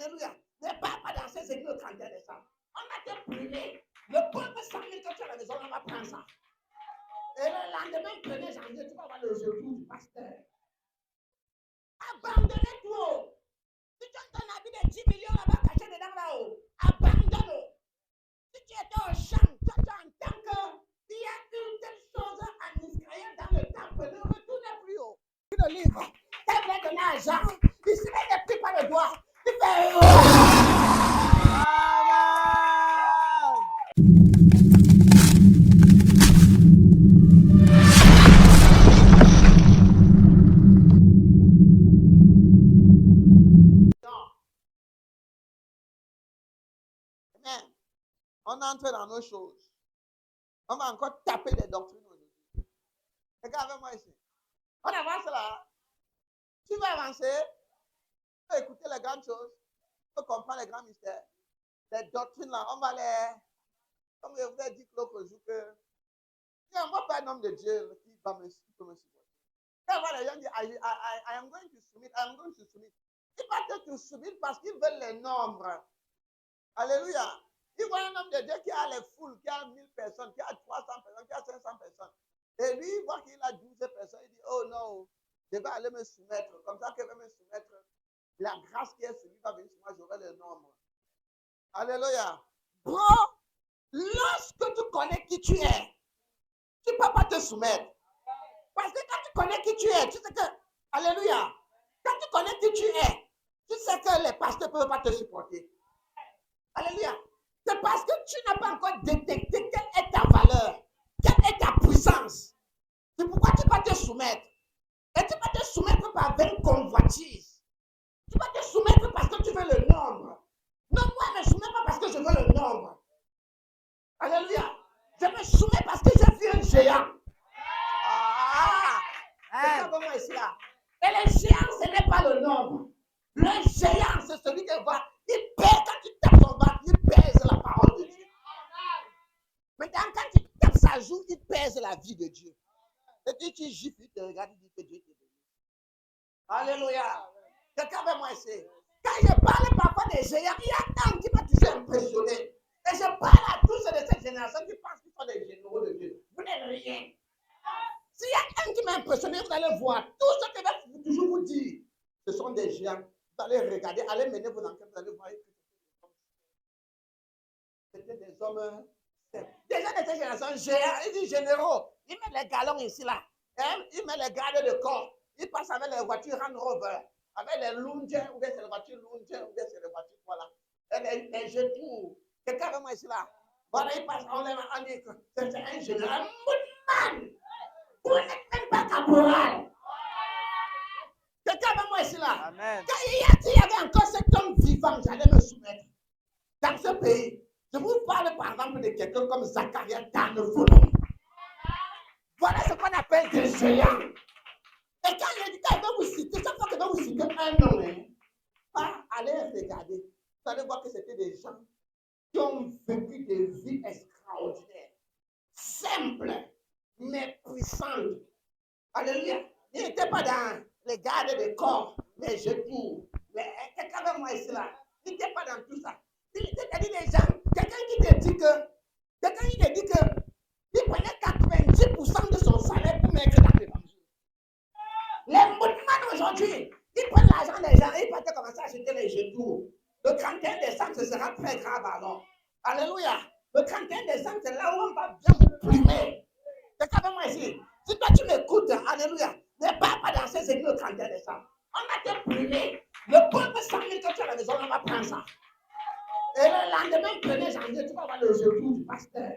Alléluia. Ne pars pas dans ces églises au 31 décembre. On va te brûler. Le pauvre 100 000 que tu as à la maison, on va prendre ça. Et le lendemain, 1er janvier, tu vas avoir le retour du pasteur. Abandonnez tout. Si tu as un habit de 10 millions là-bas caché dedans là-haut, abandonne. Si tu étais au champ, toi tu entends qu'il y a une telle chose en Israël dans le temple, ne retourne plus haut. Le livre, elle va donner à Jean, il se met les pieds par le doigt, il fait. On entre dans nos choses. On va encore taper des doctrines aujourd'hui. Regarde avec moi ici. On avance là. Tu vas avancer. Tu vas écouter les grandes choses. Tu vas comprendre les grands mystères. Les doctrines là, on va les. Comme je vous ai dit l'autre jour que. Si on ne voit pas un homme de Dieu qui peut me supporter. Quand on voit les gens dire, I am going to submit, I am going to submit. Ils vont te soumettre parce qu'ils veulent les nombres. Alléluia. Il voit un homme de Dieu qui a les foules, qui a 1000 personnes, qui a 300 personnes, qui a 500 personnes. Et lui, il voit qu'il a 12 personnes. Il dit, oh non, je vais aller me soumettre. Comme ça que je vais me soumettre. La grâce qui est sur lui va venir sur moi, j'aurai le nombre. Alléluia. Bro, lorsque tu connais qui tu es, tu ne peux pas te soumettre. Parce que quand tu connais qui tu es, tu sais que, alléluia, quand tu connais qui tu es, tu sais que les pasteurs ne peuvent pas te supporter. Alléluia. C'est parce que tu n'as pas encore détecté quelle est ta valeur, quelle est ta puissance. C'est pourquoi tu vas te soumettre. Et tu vas te soumettre par vaine convoitise. Tu vas te soumettre parce que tu veux le nombre. Non, moi, je ne me soumets pas parce que je veux le nombre. Alléluia. Je me soumets parce que j'ai vu un géant. C'est ça comment ici là. Et le géant, ce n'est pas le nombre. Le géant, c'est celui qui va. Il pèse quand tu tapes son ventre, il pèse la parole de Dieu. Maintenant, quand tu tapes sa joue, il pèse la vie de Dieu. Et puis tu gifles, il te regarde, il dit que Dieu t'est béni. Alléluia. Quelqu'un veut moi ici. Quand je parle parfois des géants, il y a un qui m'a toujours impressionné. Et je parle à tous ceux de cette génération qui pensent qu'ils sont des généraux de Dieu. Vous n'êtes rien. S'il y a un qui m'a impressionné, vous allez voir. Tout ce que je vais toujours vous dire, ce sont des géants. Vous allez regarder, allez mener vos enquêtes, vous allez voir. C'était des hommes. Des gens de cette génération, ils disent généraux. Ils mettent les galons ici, là. Ils mettent les gardes de corps. Ils passent avec les voitures Land Rover. Avec les Loungers, ou bien c'est les voitures Loungers, ou bien c'est les voitures, voilà. Et les jetons. Quelqu'un veut moi ici, là. Voilà, ils passent, on dit que c'est un général. Man! Vous n'êtes même pas caporal. Quelqu'un veut moi ici, là. Amen. Quand il y avait encore cet homme vivant, j'allais me soumettre. Dans ce pays, je vous parle par exemple de quelqu'un comme Zacharia dans le volume. Voilà ce qu'on appelle des géants. Et quand je dis qu'il va vous citer, chaque fois qu'il va vous citer un nom, allez regarder. Vous allez voir que c'était des gens qui ont vécu des vies extraordinaires, simples, mais puissantes. Alléluia. Ils n'étaient pas dans les gardes de corps, les jetons. Quelqu'un avec moi ici là. Ils n'étaient pas dans tout ça. C'est-à-dire des gens, quelqu'un qui te dit que il prenait 90% de son salaire pour mettre dans l'évangile. Les mouvements aujourd'hui, ils prennent l'argent des gens et ils peuvent commencer à acheter les jetons. Le 31 décembre, ce sera très grave alors. Alléluia. Le 31 décembre, c'est là où on va bien vous plumer. Quelqu'un avec moi ici. Si toi tu m'écoutes, alléluia, ne pars pas dans ces églises le 31 décembre. On va te plumer. Le pauvre 100 000 que tu as à la maison, on va prendre ça. Et le lendemain, 1er janvier, tu vas avoir le retour du pasteur.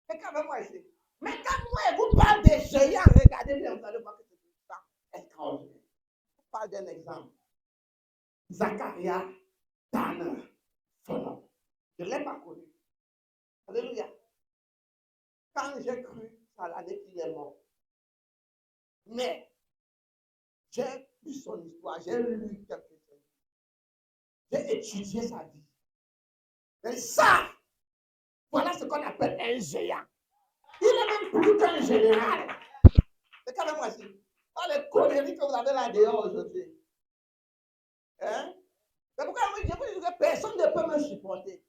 Quelqu'un avec moi ici. Mais quand moi, je vous parle des géants, regardez bien, vous allez voir que c'est ça extraordinaire. Je parle d'un exemple. Zacharia dans son nom. Je ne l'ai pas connu. Alléluia. Quand j'ai cru, ça l'année qu'il est mort. Mais j'ai lu son histoire, j'ai lu quelques choses. J'ai étudié sa vie. Et ça, voilà ce qu'on appelle un géant. Il est même plus qu'un général. C'est quand même moi ici. Pas les conneries que vous avez là dehors aujourd'hui. Hein? C'est pourquoi je vous dis que personne ne peut me supporter.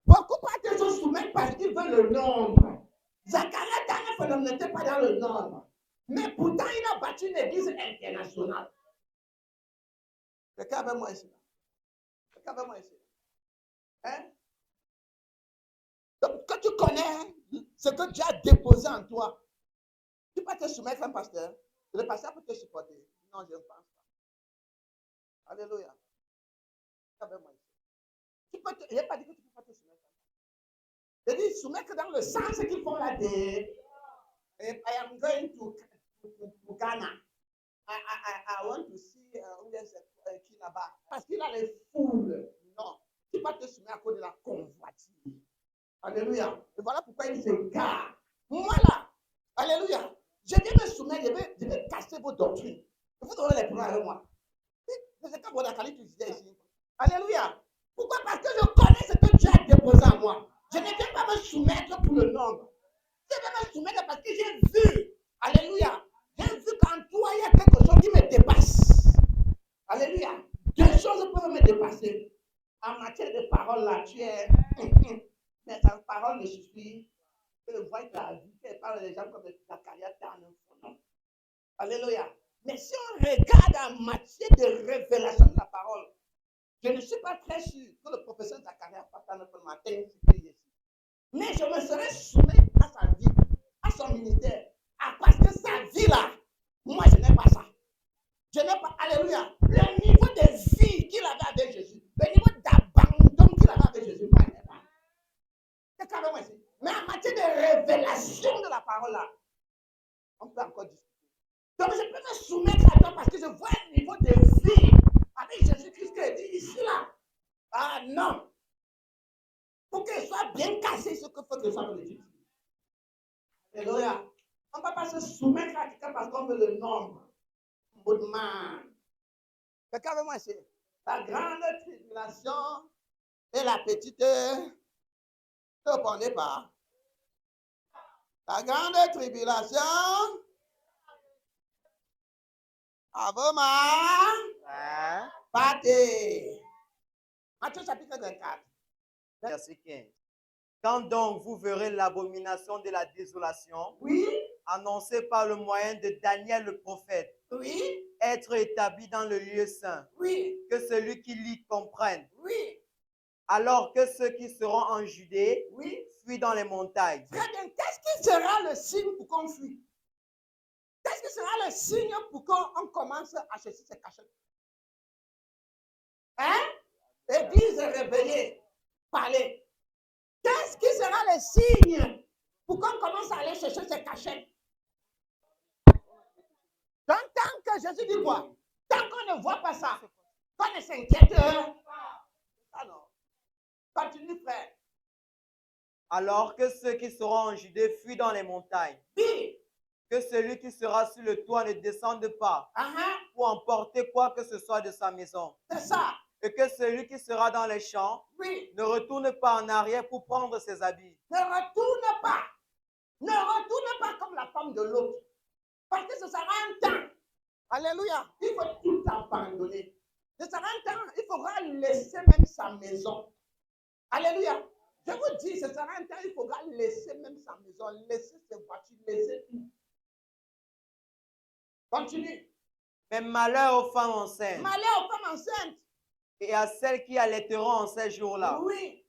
Beaucoup partent se soumettre parce qu'ils veulent le nombre. Zacharie Daniel n'était pas dans le nombre. Mais pourtant, il a bâti une église internationale. Quelqu'un avec moi ici. Quelqu'un avec moi ici. Hein? Donc, quand tu connais ce que Dieu a déposé en toi, tu peux te soumettre à un pasteur. Le pasteur peut te supporter. Non, je ne pense pas. Alléluia. Avec moi ici. Je n'ai pas dit que tu ne peux pas te soumettre. Je dis soumettre dans le sens qu'ils font là des. I am going to Ghana. I want to see qui là-bas. Parce qu'il a les foules. Non. Tu ne peux pas te soumettre à cause de la convoitise. Alléluia. Et voilà pourquoi il s'égare. Moi là. Alléluia. Je viens me soumettre, je vais casser vos doctrines. Vous aurez les problèmes avec moi. C'est comme Bodakali tu disais ici. Alléluia. Pourquoi? Parce que je connais ce que Dieu a déposé en moi. Je ne viens pas me soumettre pour le nombre. Je viens me soumettre parce que j'ai vu. Alléluia. J'ai vu qu'en toi, il y a quelque chose qui me dépasse. Alléluia. Deux choses peuvent me dépasser. En matière de parole, là, tu es. Mais ta parole ne suffit. Que le voix de la vie, qu'elle parle des gens comme la carrière dans un fond. Alléluia. Mais si on regarde en matière de révélation de la parole, je ne suis pas très sûr que le professeur Zacharie partage notre matin ici. Mais je me serais soumis à sa vie, à son ministère. Parce que sa vie là, moi je n'ai pas ça. Je n'ai pas, alléluia, le niveau de vie qu'il avait avec Jésus, le niveau d'abandon qu'il avait avec Jésus, moi je n'ai pas. C'est quand même ici. Mais en matière de révélation de la parole là, on peut encore discuter. Donc je peux me soumettre à toi parce que je vois un niveau de vie avec Jésus-Christ qui est dit ici là. Ah non. Pour qu'il soit bien cassé ce que faut que soit le Dieu. Alléluia. On ne peut pas se soumettre à quelqu'un parce qu'on veut le nombre. Boudman. Quelqu'un avec moi ici. La grande tribulation et la petite. Ne répondez pas. La grande tribulation. Avoma. Pâté. Matthieu chapitre 24. Verset 15. Quand donc vous verrez l'abomination de la désolation, Oui. annoncée par le moyen de Daniel le prophète, Oui. être établi dans le lieu saint, Oui. que celui qui lit comprenne. Oui. Alors que ceux qui seront en Judée, oui, fuient dans les montagnes. Très bien. Qu'est-ce qui sera le signe pour qu'on fuit? Qu'est-ce qui sera le signe pour qu'on commence à chercher ses cachettes? Hein? Église réveillée, parler. Qu'est-ce qui sera le signe pour qu'on commence à aller chercher ses cachettes? Donc, tant que Jésus dit quoi? Tant qu'on ne voit pas ça, qu'on ne s'inquiète pas. Ah non. Continue, frère. Alors que ceux qui seront en Judée fuient dans les montagnes. Oui. Que celui qui sera sur le toit ne descende pas pour emporter quoi que ce soit de sa maison. C'est ça. Et que celui qui sera dans les champs ne retourne pas en arrière pour prendre ses habits. Ne retourne pas. Ne retourne pas comme la femme de l'autre. Parce que ce sera un temps. Alléluia. Il faut tout abandonner. Ce sera un temps. Il faudra laisser même sa maison. Alléluia. Je vous dis, ce sera un temps. Il faudra laisser même sa maison. Laisser ses voitures. Laisser tout. Continue. Mais malheur aux femmes enceintes. Malheur aux femmes enceintes. Et à celles qui allaiteront en ces jours-là. Oui.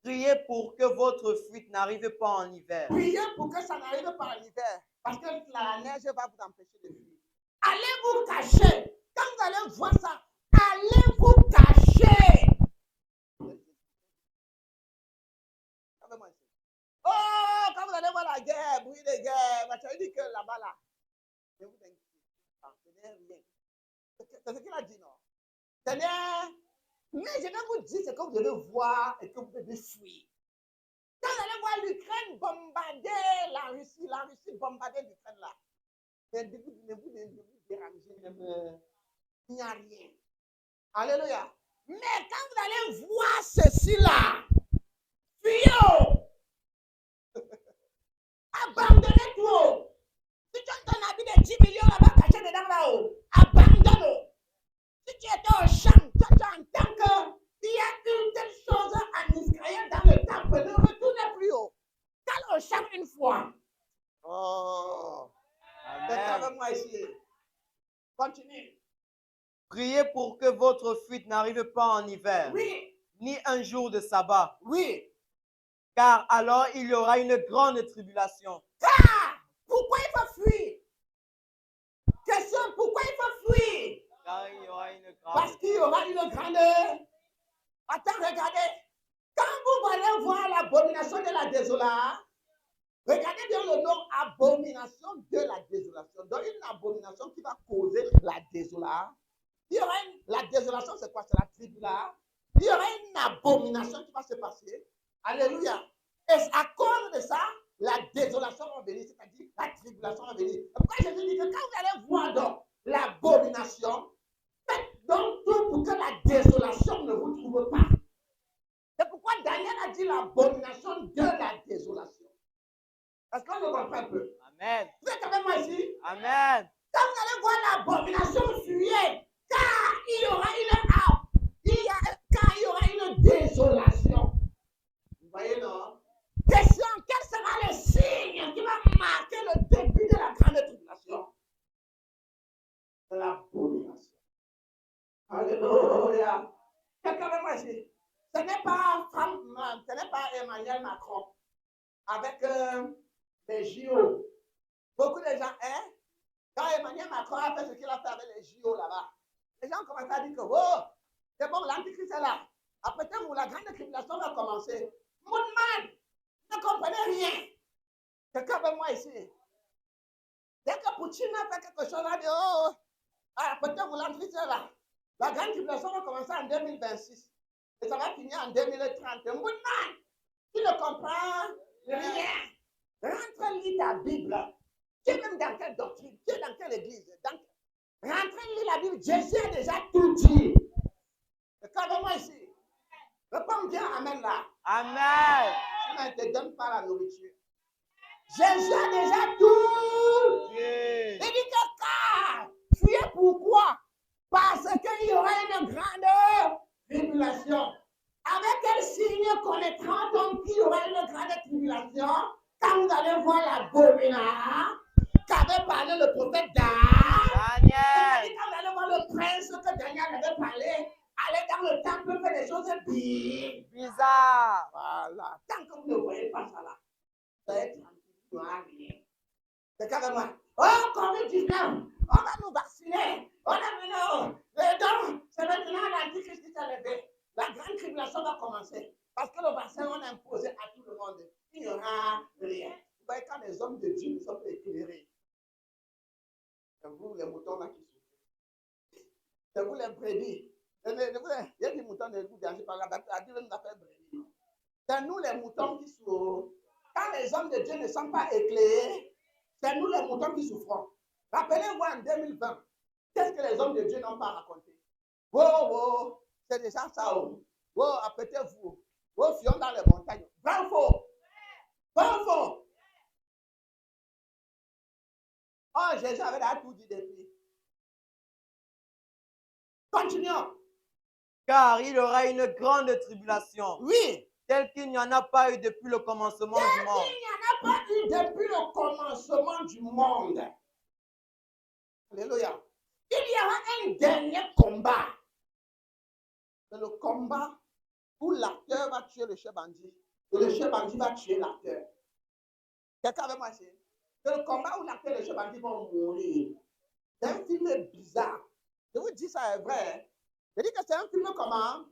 Priez pour que votre fuite n'arrive pas en hiver. Priez pour que ça n'arrive pas en hiver. Parce que la neige va vous empêcher de fuir. Allez vous cacher. Quand vous allez voir ça, allez vous cacher. Oh, quand vous allez voir la guerre, bruit de guerre, ça veut dire que là-bas, là, ne vous inquiétez pas, ce n'est rien. C'est ce qu'il a dit, non? Seigneur, mais je vais vous dire ce que vous devez voir et que vous devez fuir. Quand vous allez voir l'Ukraine bombarder la Russie bombarder l'Ukraine là, ne vous dérangez, il n'y a rien. Alléluia. Mais quand vous allez voir ceci là, fuyez. Abandonnez tout. Si tu as ton habit de 10 millions là-bas caché dedans là-haut, abandonne. Si tu es moi ici. Continue. Priez pour que votre fuite n'arrive pas en hiver, Oui, ni un jour de sabbat, oui. car alors il y aura une grande tribulation. Car, pourquoi il faut fuir? Question, pourquoi il faut fuir? Car il y aura une grande. Parce qu'il y aura une grande. Attends, regardez. Quand vous allez voir l'abomination de la désolation, regardez bien le nom abomination de la désolation. Donc une abomination qui va causer la désolation. Il y aura la désolation, c'est quoi? C'est la tribulation. Il y aura une abomination qui va se passer. Alléluia. Et à cause de ça, la désolation va venir, c'est-à-dire la tribulation va venir. Pourquoi je dis que quand vous allez voir donc l'abomination, faites donc tout pour que la désolation ne vous trouve pas. C'est pourquoi Daniel a dit l'abomination de la désolation. Est-ce qu'on le comprend un peu? Amen. Vous êtes avec moi ici? Amen. Quand vous allez voir l'abomination, fuyez, car il y aura une désolation. Vous voyez, non? Question, quel sera le signe qui va marquer le début de la grande tribulation? C'est l'abomination. Alléluia. Quelqu'un avec moi ici? Ce n'est pas Emmanuel Macron avec les JO. Beaucoup de gens, hein? Quand Emmanuel Macron a fait ce qu'il a fait avec les JO là-bas, les gens commencent à dire que, oh, c'est bon, l'antichrist est là. Après, où la grande tribulation va commencer. Mon man, ne comprenez rien. Quelqu'un avec moi ici. Dès que Poutine a fait quelque chose, là, dit, oh, peut-être où l'antichrist est là. La grande tribulation va commencer en 2026. Et ça va finir en 2030. Mon man, tu ne comprends rien. Rentre lire ta Bible. Tu es même dans quelle doctrine? Tu es dans quelle église? Rentrez lire la Bible. Jésus a déjà tout dit. Regardez-moi ici. Réponds bien Amen là. Amen. Sinon, il ne te donne pas la nourriture. Jésus a déjà tout. Yeah. Il dit que car, fuyez pourquoi? Parce qu'il y aura une grande tribulation. Avec quel signe connaîtra donc qu'il y aura une grande tribulation? Quand vous allez voir l'abomination qu'avait parlé le prophète Daniel. Quand vous allez voir le prince que Daniel avait parlé, aller dans le temple faire des choses bizarres. Voilà. Tant que vous ne voyez pas ça là, vous allez être tranquille, vous n'aurez rien. C'est carrément, oh, COVID-19, on va nous vacciner, on a mis donc, c'est maintenant l'antichrist qui s'est levé. La grande tribulation va commencer. Parce que le vaccin, on a imposé à tout le monde. Il n'y aura rien. Vous voyez, quand les hommes de Dieu ne sont pas éclairés, c'est vous les moutons là qui souffrent. C'est vous les brebis. Il y a des moutons de vous dérangez par la bataille. La Dieu nous a fait brebis. C'est nous les moutons qui souffrent. Quand les hommes de Dieu ne sont pas éclairés, c'est nous les moutons qui souffrons. Rappelez-vous en 2020, qu'est-ce que les hommes de Dieu n'ont pas raconté? Oh, c'est déjà ça. Oh, apprêtez-vous. Oh, fions dans les montagnes. Vrai ou faux? Vrai ou faux? Oh, Jésus avait déjà tout dit depuis. Continuons. Car il y aura une grande tribulation. Oui. Telle qu'il n'y en a pas eu depuis le commencement du monde. Il n'y en a pas eu depuis le commencement du monde. Alléluia. Il y aura un dernier combat. C'est le combat où l'acteur va tuer le chef bandit. Et le chef bandit va tuer l'acteur. Quelqu'un avec moi ici? C'est le combat où l'acteur et le chef bandit vont mourir. C'est un film bizarre. Je vous dis ça est vrai. Je dis que c'est un film comment?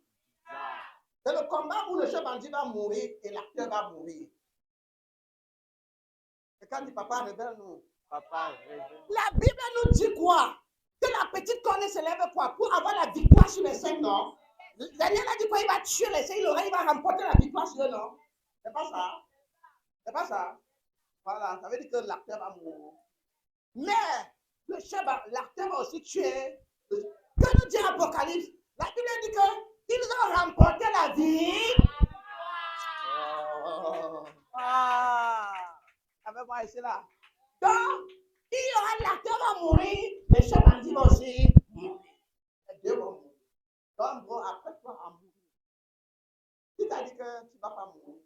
C'est le combat où le chef bandit va mourir et l'acteur va mourir. Et quand dit papa, révèle-nous. Papa, la Bible nous dit quoi? Que la petite corne se lève quoi? Pour avoir la victoire sur les cinq, non? Daniel a dit quoi? Il va tuer les cinq, il va remporter la victoire sur eux, non? C'est pas ça. C'est pas ça. Voilà, ça veut dire que l'acteur va mourir. Mais le chef, l'acteur va aussi tuer. Que nous dit l'Apocalypse? La Bible dit qu'ils ont remporté la vie. Avec moi ici là. Donc, il y aura l'acteur va mourir, le chef bandit va aussi mourir. Les deux vont mourir. Donc, bon, après toi, à mourir. Si tu as dit que tu ne vas pas mourir.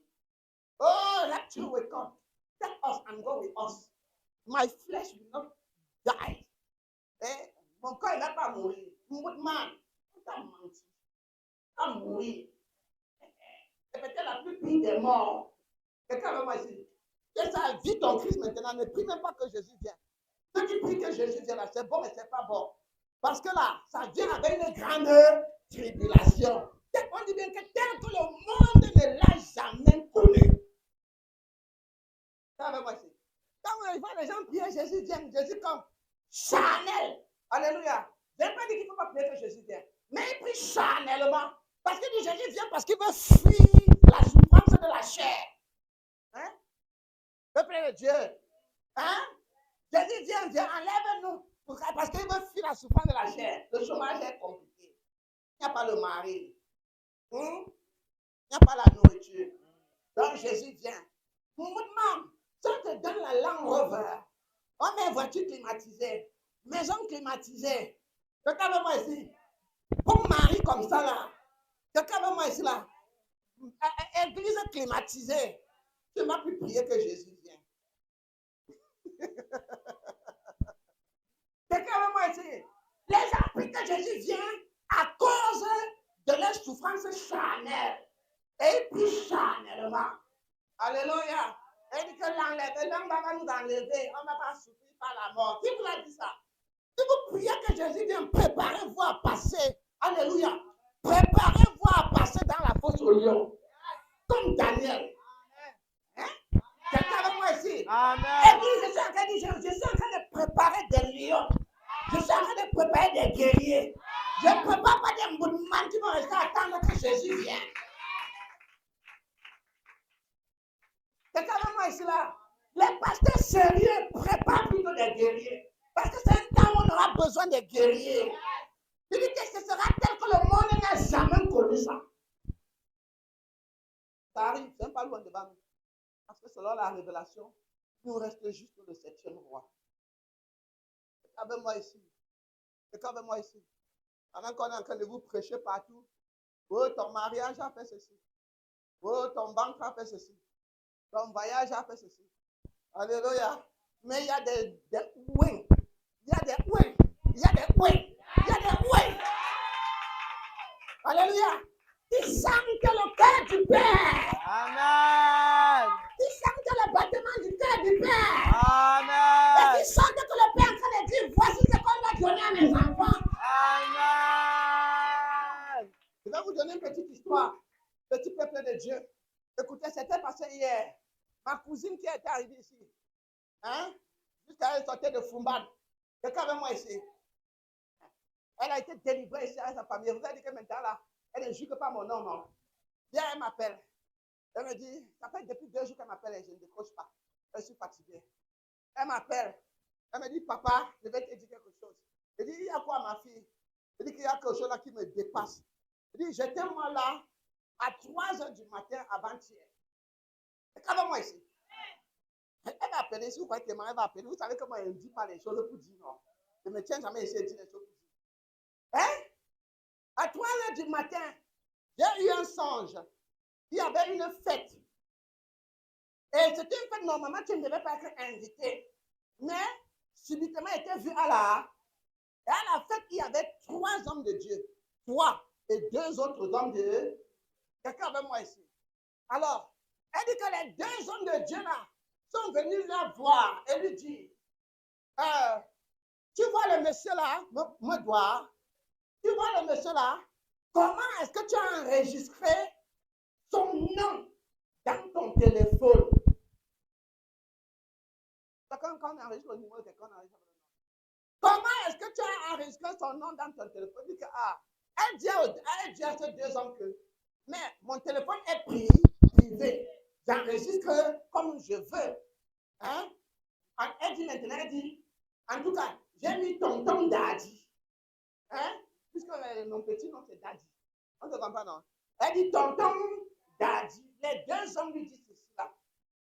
Oh, let you will come. Take us and go with us. My flesh will not die. Et mon corps, il ne va pas mourir. Man, tu as menti. Tu vas mourir. C'est peut-être la plus pire des morts. Quelqu'un va moi ici. Que ça vit ton Christ maintenant. Ne prie même pas que Jésus vienne. Ceux qui prient que Jésus vienne là, c'est bon, mais ce n'est pas bon. Parce que là, ça vient avec une grande tribulation. On dit bien que tel que le monde ne l'a jamais connu. Ça va moi ici. Quand on voit les gens prier, Jésus vient, Jésus comme charnel. Alléluia. Je n'ai pas dit qu'il ne faut pas prier que Jésus vienne. Mais il prie charnellement. Parce qu'il dit Jésus vient parce qu'il veut fuir la souffrance de la chair. Hein? Peuple de Dieu. Hein? Jésus vient, enlève-nous. Parce qu'il veut fuir la souffrance de la chair. Le chômage est compliqué. Il n'y a pas le mari. Il n'y a pas la nourriture. Donc Jésus vient. Maman, ça te donne la langue over. On met une voiture climatisée, maison climatisée. Quelqu'un veut moi ici. Pour mari comme ça là. Quelqu'un veut moi ici là. Église climatisée. Tu ne vas plus prier que Jésus vienne. Quelqu'un veut moi ici. Les gens prient que Jésus vienne à cause de leur souffrance charnelle. Et ils prient charnellement. Alléluia. Et dit que l'homme va nous enlever. On ne va pas souffrir par la mort. Qui vous a dit ça? Si vous priez que Jésus vienne, préparez-vous à passer. Alléluia. Préparez-vous à passer dans la fosse au lion. Comme Daniel. Hein? Quelqu'un avec moi ici. Amen. Et puis, je suis en train de préparer des lions. Je suis en train de préparer des guerriers. Je ne prépare pas des mouvements qui vont rester à attendre que Jésus vienne. Quelqu'un avec moi ici là. Les pasteurs sérieux préparent plutôt des guerriers. Parce que c'est un temps où on aura besoin des guerriers. Je dis que ce sera tel que le monde n'a jamais connu ça. Ça arrive, c'est même pas loin devant nous. Parce que selon la révélation, il nous reste juste le 7e roi. Quelqu'un avec moi ici. Quelqu'un avec moi ici. Pendant qu'on est en train de vous prêcher partout. Oh, ton mariage a fait ceci. Oh, ton banque a fait ceci. Ton voyage a fait ceci. Alléluia. Mais il y a des wings. Il y a des wings. Il y a des wings. Il y a des wings. Alléluia. Ils sentent que le cœur du Père. Amen. Ils sentent le battement du cœur du Père. Amen. Et ils sentent que le Père est en train de dire, voici ce qu'on va donner à mes enfants. Amen. Je vais vous donner une petite histoire. Petit peuple de Dieu. Écoutez, c'était passé hier. Ma cousine qui est arrivée ici. Hein? Jusqu'à elle sortait de Fumbad. Quelqu'un avec moi ici. Elle a été délivrée ici avec sa famille. Vous avez dit que maintenant là, elle ne joue que pas mon nom, non? Bien, elle m'appelle. Elle me dit, ça fait depuis 2 jours qu'elle m'appelle et je ne décroche pas. Je suis fatiguée. Elle m'appelle. Elle me dit, papa, je vais te dire quelque chose. Je dis, il y a quoi ma fille? Je dis qu'il y a quelque chose là qui me dépasse. Je dis, j'étais moi là à 3h du matin avant-hier. Avec moi ici. Elle va appeler, si vous croyez que elle va appeler, vous savez comment elle ne dit pas les choses pour dire non. Je ne me tiens jamais ici et dire les choses pour dire. Hein? À 3h du matin, j'ai eu un songe. Il y avait une fête. Et c'était une fête, normalement, tu ne devais pas être invité. Mais, subitement, elle était vue à la fête, il y avait 3 hommes de Dieu. 3 et 2 autres hommes de Dieu. Quelqu'un avec moi ici. Alors, elle dit que les 2 hommes de Dieu là sont venus la voir et lui dire, tu vois le monsieur là, me doigt, tu vois le monsieur là, comment est-ce que tu as enregistré son nom dans ton téléphone? Quand on enregistre le numéro de quelqu'un, on enregistre le nom. Comment est-ce que tu as enregistré son nom dans ton téléphone? Elle dit que, elle dit à ces 2 hommes que, mais mon téléphone est privé. J'enregistre comme je veux. Hein? Elle dit maintenant, elle dit, en tout cas, j'ai mis tonton Daddy. Hein? Puisque mon petit nom c'est Daddy. On ne comprend pas, non? Elle dit tonton Daddy. Les 2 hommes lui disent ceci là.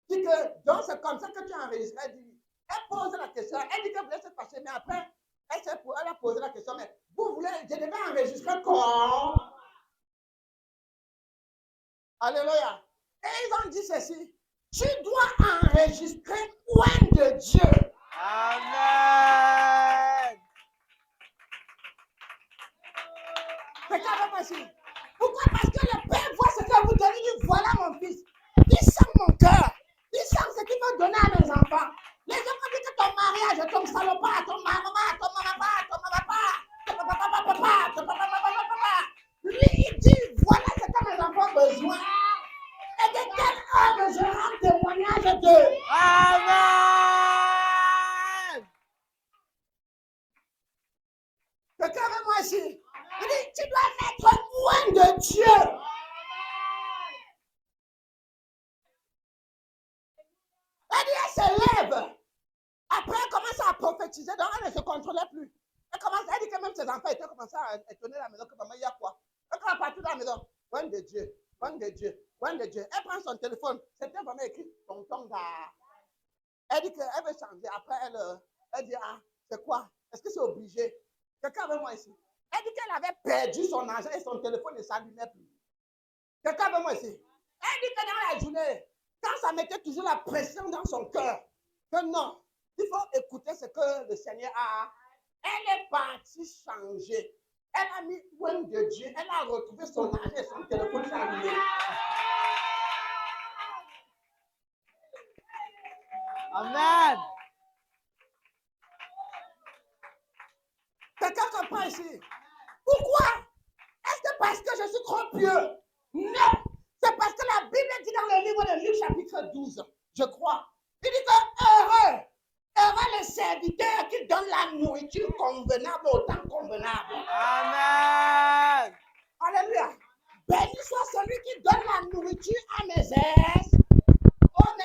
Dit que, donc c'est comme ça que tu as enregistré. Elle pose la question. Elle dit que vous voulez se passer, mais après, elle a posé la question, mais vous voulez, je devais enregistrer quoi? Alléluia. Et ils ont dit ceci. Tu dois enregistrer loin de Dieu. Amen. mariage, ton salopard, ton maman, ton papa, ton papa. Lui, il dit, voilà ce que mes enfants ont besoin. Et de quel homme je rends témoignage d'eux. Amen. Quelqu'un avec moi ici. Il dit, tu dois être loin de Dieu. Elle dit, elle se lève. Après, elle commence à prophétiser, donc elle ne se contrôlait plus. Elle dit que même ses enfants étaient commencé à étonner la maison, que maman, il y a quoi? Elle commence à partir de la maison. Loin de Dieu, loin de Dieu, loin de Dieu. Elle prend son téléphone, c'était vraiment écrit tonton da. Elle dit qu'elle veut changer. Après, elle dit, ah, c'est quoi? Est-ce que c'est obligé? Quelqu'un avec moi ici. Elle dit qu'elle avait perdu son argent et son téléphone ne s'allumait plus. Quelqu'un avec moi ici. Elle dit que dans la journée, quand ça mettait toujours la pression dans son cœur, que non, il faut écouter ce que le Seigneur a. Elle est partie changer. Elle a mis loin de Dieu. Elle a retrouvé son argent et son téléphone s'allumé. Amen. Quelqu'un comprend ici? Pourquoi? Est-ce que parce que je suis trop pieux? Non. C'est parce que la Bible dit dans le livre de Luc chapitre 12, je crois. Il dit que heureux les serviteurs qui donnent la nourriture convenable au temps convenable. Amen. Alléluia. Béni soit celui qui donne la nourriture à mes aides,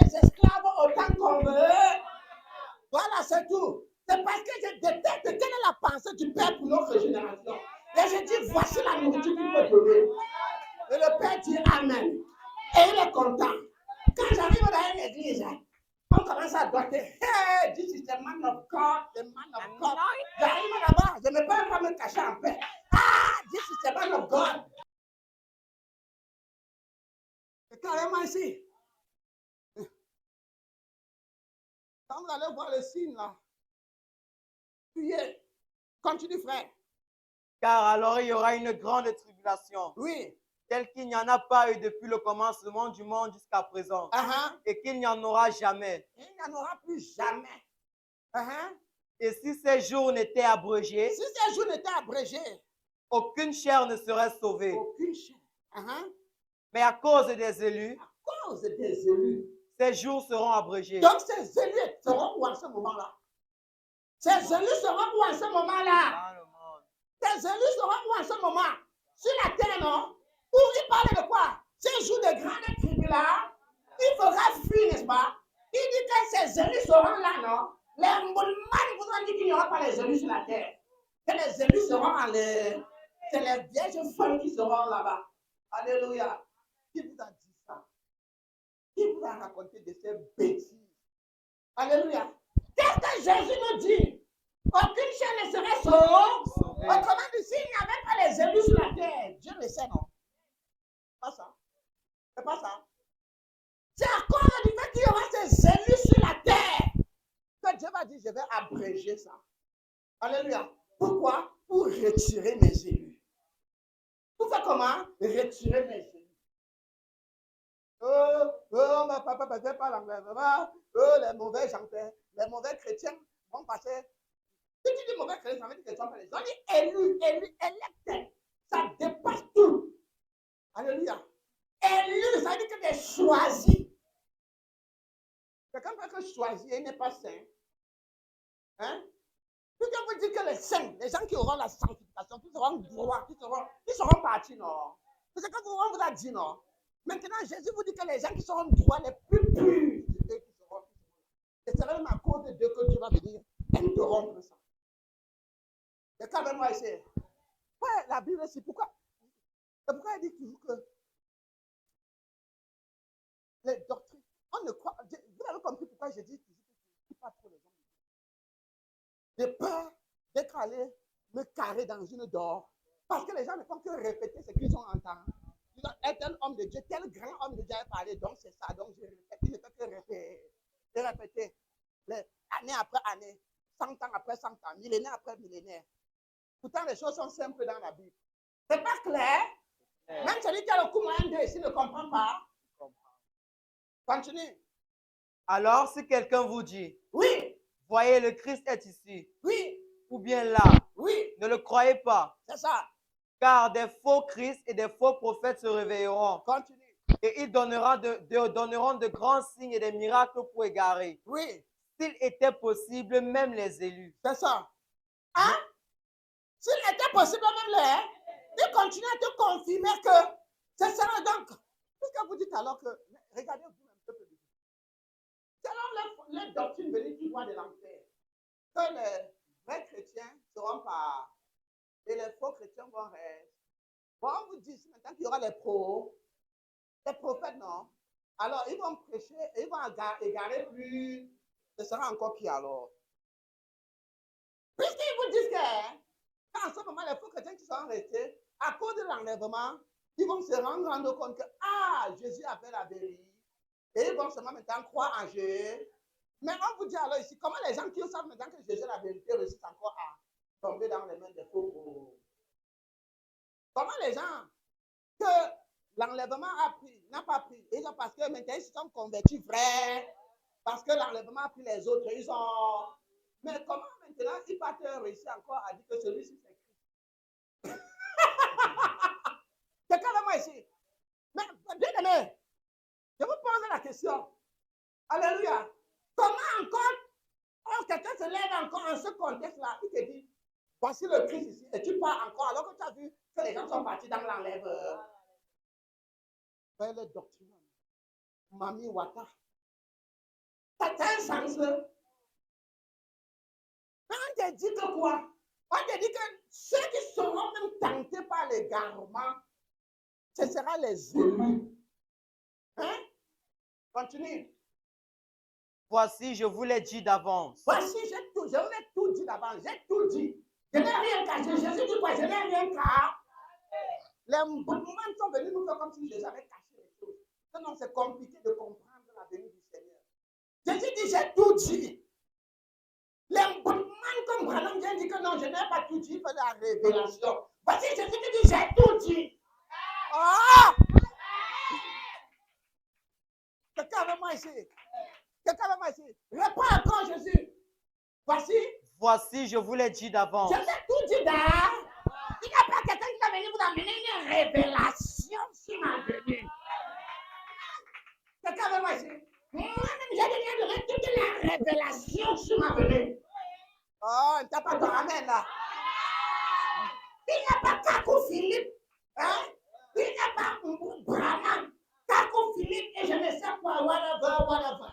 mes esclaves au temps qu'on veut. Voilà, c'est tout. C'est parce que je détecte quelle est la pensée du Père pour notre génération. Et je dis, voici la nourriture qu'il faut donner. Et le Père dit Amen. Et il est content. Quand j'arrive dans une église, on commence à doter. Hey, this is the man of God, the man of God. J'arrive là-bas, je ne peux pas me cacher en paix. Ah, this is the man of God. C'est carrément ici. Quand vous allez voir le signe là, priez. Continue, frère. Car alors il y aura une grande tribulation. Oui. Telle qu'il n'y en a pas eu depuis le commencement du monde jusqu'à présent. Et qu'il n'y en aura jamais. Il n'y en aura plus jamais. Et si ces jours n'étaient abrégés, aucune chair ne serait sauvée. Aucune chair. Mais à cause des élus, ces jours seront abrégés. Donc ces élus seront où en ce moment-là? Ces élus seront où en ce moment-là? Ces élus seront où en ce moment? Sur la terre, non? Pour il parle de quoi? Ces jours de grande tribulation, il faudra fuir, n'est-ce pas? Il dit que ces élus seront là, non? Les musulmans vous ont dit qu'il n'y aura pas les élus sur la terre. Que les élus seront en les... C'est les vierges folles qui seront là-bas. Alléluia. Qui vous a dit ça? Qui vous a raconté de ces bêtises? Alléluia. Qu'est-ce que Jésus nous dit? Aucune chair ne serait sauvée. Autrement dit, s'il n'y avait pas les élus sur la terre, Dieu le sait, non? Pas ça. C'est pas ça. C'est à cause du fait qu'il y aura ces élus sur la terre que Dieu va dire, je vais abréger ça. Alléluia. Pourquoi? Pour retirer mes élus. Pour faire comment? Retirer mes élus. Ma papa ne passait pas l'anglais. Les mauvais chanteurs, les mauvais chrétiens vont passer. Si tu dis mauvais chrétien, ça veut dire que tu ne sont pas les gens. On dit élu, électeur. Ça dépasse tout. Alléluia. Élu, ça veut dire que tu es choisi. Quelqu'un peut être choisi et il n'est pas saint. Hein? Quelqu'un peut dire que les saints, les gens qui auront la sanctification, qui seront droits, qui seront partis, non? C'est ce que on vous a dit, non? Maintenant, Jésus vous dit que les gens qui seront droits, les plus purs, c'est eux qui seront. Et c'est même à cause de Dieu que Dieu va venir interrompre ça. Et quand même, moi, ici, ouais, la Bible, c'est pourquoi elle dit toujours que les doctrines, on ne croit. Vous avez compris pourquoi j'ai dit toujours que je ne suis pas trop les gens. J'ai peur d'être allé me carrer dans une dehors. Parce que les gens ne font que répéter ce qu'ils ont entendu. Ils ont un tel homme de Dieu, tel grand homme de Dieu a parlé, donc c'est ça, donc je répète. Ils ne font que répéter. Année après année, 100 ans après 100 ans, millénaire après millénaire. Pourtant, les choses sont simples dans la Bible. C'est pas clair? Même celui qui a le coup moyen de ici ne comprend pas. Continue. Alors, si quelqu'un vous dit, oui, Voyez, le Christ est ici. Oui, Ou bien là. oui, Ne le croyez pas. c'est ça. Car des faux Christ et des faux prophètes se réveilleront. Continue. Et ils donneront de grands signes et des miracles pour égarer. Oui, S'il était possible, même les élus. c'est ça. Hein? S'il était possible même il continue à te confirmer que c'est ça. Donc, qu'est-ce que vous dites alors que, regardez vous un peu plus. Selon les doctrines venues du roi de l'enfer, que les vrais chrétiens seront pas et les faux chrétiens vont rester. Bon, on vous dit maintenant qu'il y aura les prophètes, non? Alors, ils vont prêcher et ils vont égarer plus. Ce sera encore pire alors. Puisqu'ils vous disent que, en ce moment, les faux chrétiens qui sont restés, à cause de l'enlèvement, ils vont se rendre compte que, Jésus avait la vérité. Et ils vont seulement maintenant croire en Jésus. Mais on vous dit alors ici, comment les gens qui savent maintenant que Jésus est la vérité réussissent encore à tomber dans les mains des faux? Comment les gens que l'enlèvement n'a pas pris, parce que maintenant ils se sont convertis vrais, parce que l'enlèvement a pris les autres, ils ont. Mais comment maintenant ils partent réussir encore à dire que celui-ci c'est Christ? Quelqu'un de moi ici. Mais bien aimé, je vous pose la question. Alléluia. Comment encore, quelqu'un se lève encore en ce contexte-là, il te dit, voici le Christ ici, et tu pars encore, alors que tu as vu que les gens sont partis dans l'enlèvement. Voyez les doctrines. Mami Wata. Ça a un sens. Mais on te dit que quoi? On te dit que ceux qui seront même tentés par l'égarement, ce sera les élus. Hein? Continue. Voici, je vous l'ai dit d'avance. Voici, je vous l'ai tout dit d'avance. J'ai tout dit. Je n'ai rien caché. Jésus dit quoi? Je n'ai rien caché. Les moments sont venus nous faire comme si Jésus avait caché les choses. Non, c'est compliqué de comprendre la venue du Seigneur. Jésus dit, j'ai tout dit. Les moments comme Branham vient dire que non, je n'ai pas tout dit, il fait la révélation. Voici, Jésus dit, j'ai tout dit. Oh! Quelqu'un avec moi ici. Quelqu'un avec moi ici. Réponds encore, Jésus. Voici. Voici, je vous l'ai dit d'avance. Je t'ai tout dit d'avance. Il n'y a pas quelqu'un qui va venir vous amener une révélation sur ma venue. Quelqu'un avec moi ici. Moi-même, j'ai donné toute la révélation sur ma venue. Oh, il n'y a pas ton amen là. Il n'y a pas Kakou Philippe. Hein? Il n'y a pas Branham. Kakou Philippe et je ne sais quoi, whatever.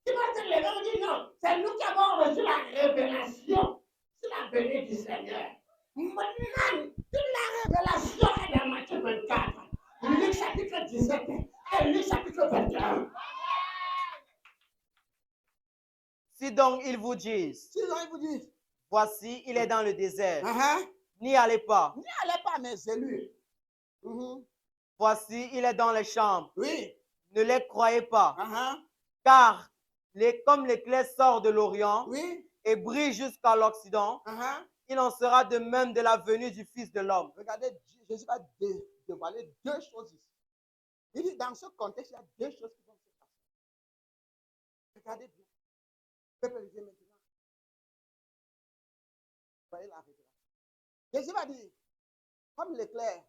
Tu vas te lever et dire non, c'est nous qui avons reçu la révélation sur la venue du Seigneur. Maintenant, toute la révélation est dans Matthieu 24. Luc chapitre 17 et Luc chapitre 21. Si donc ils vous disent, voici, il est dans le désert, n'y allez pas. N'y allez pas, mes élus. Voici, il est dans les chambres. Oui. Ne les croyez pas. Car comme l'éclair sort de l'Orient et brille jusqu'à l'Occident, il en sera de même de la venue du Fils de l'homme. Regardez, Jésus va dévoiler deux choses ici. Il dit, dans ce contexte, il y a deux choses qui vont se passer. Regardez bien. Peuple de Dieu maintenant. Voyez la révélation. Jésus va dire, comme l'éclair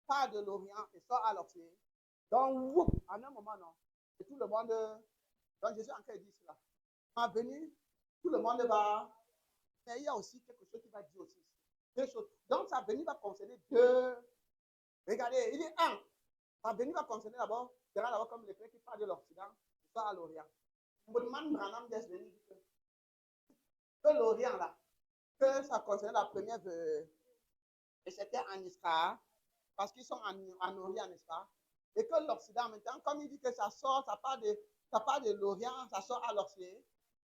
part de l'Orient et sort à l'Occident, donc, en un moment, non. Et tout le monde, donc Jésus en train de dire cela. En venue, tout le monde va. Mais il y a aussi quelque chose qui va dire aussi. Deux choses. Donc, sa venue va concerner deux. Regardez, il dit un. Sa venue va concerner d'abord comme l'éclair qui part de l'Occident et sort à l'Orient. Moudman Branham d'est venu dire que l'Orient là, que ça concernait la première et c'était en Israël, parce qu'ils sont en Orient, n'est-ce pas? Et que l'Occident maintenant, comme il dit que ça sort, ça part de l'Orient, ça sort à l'Occident,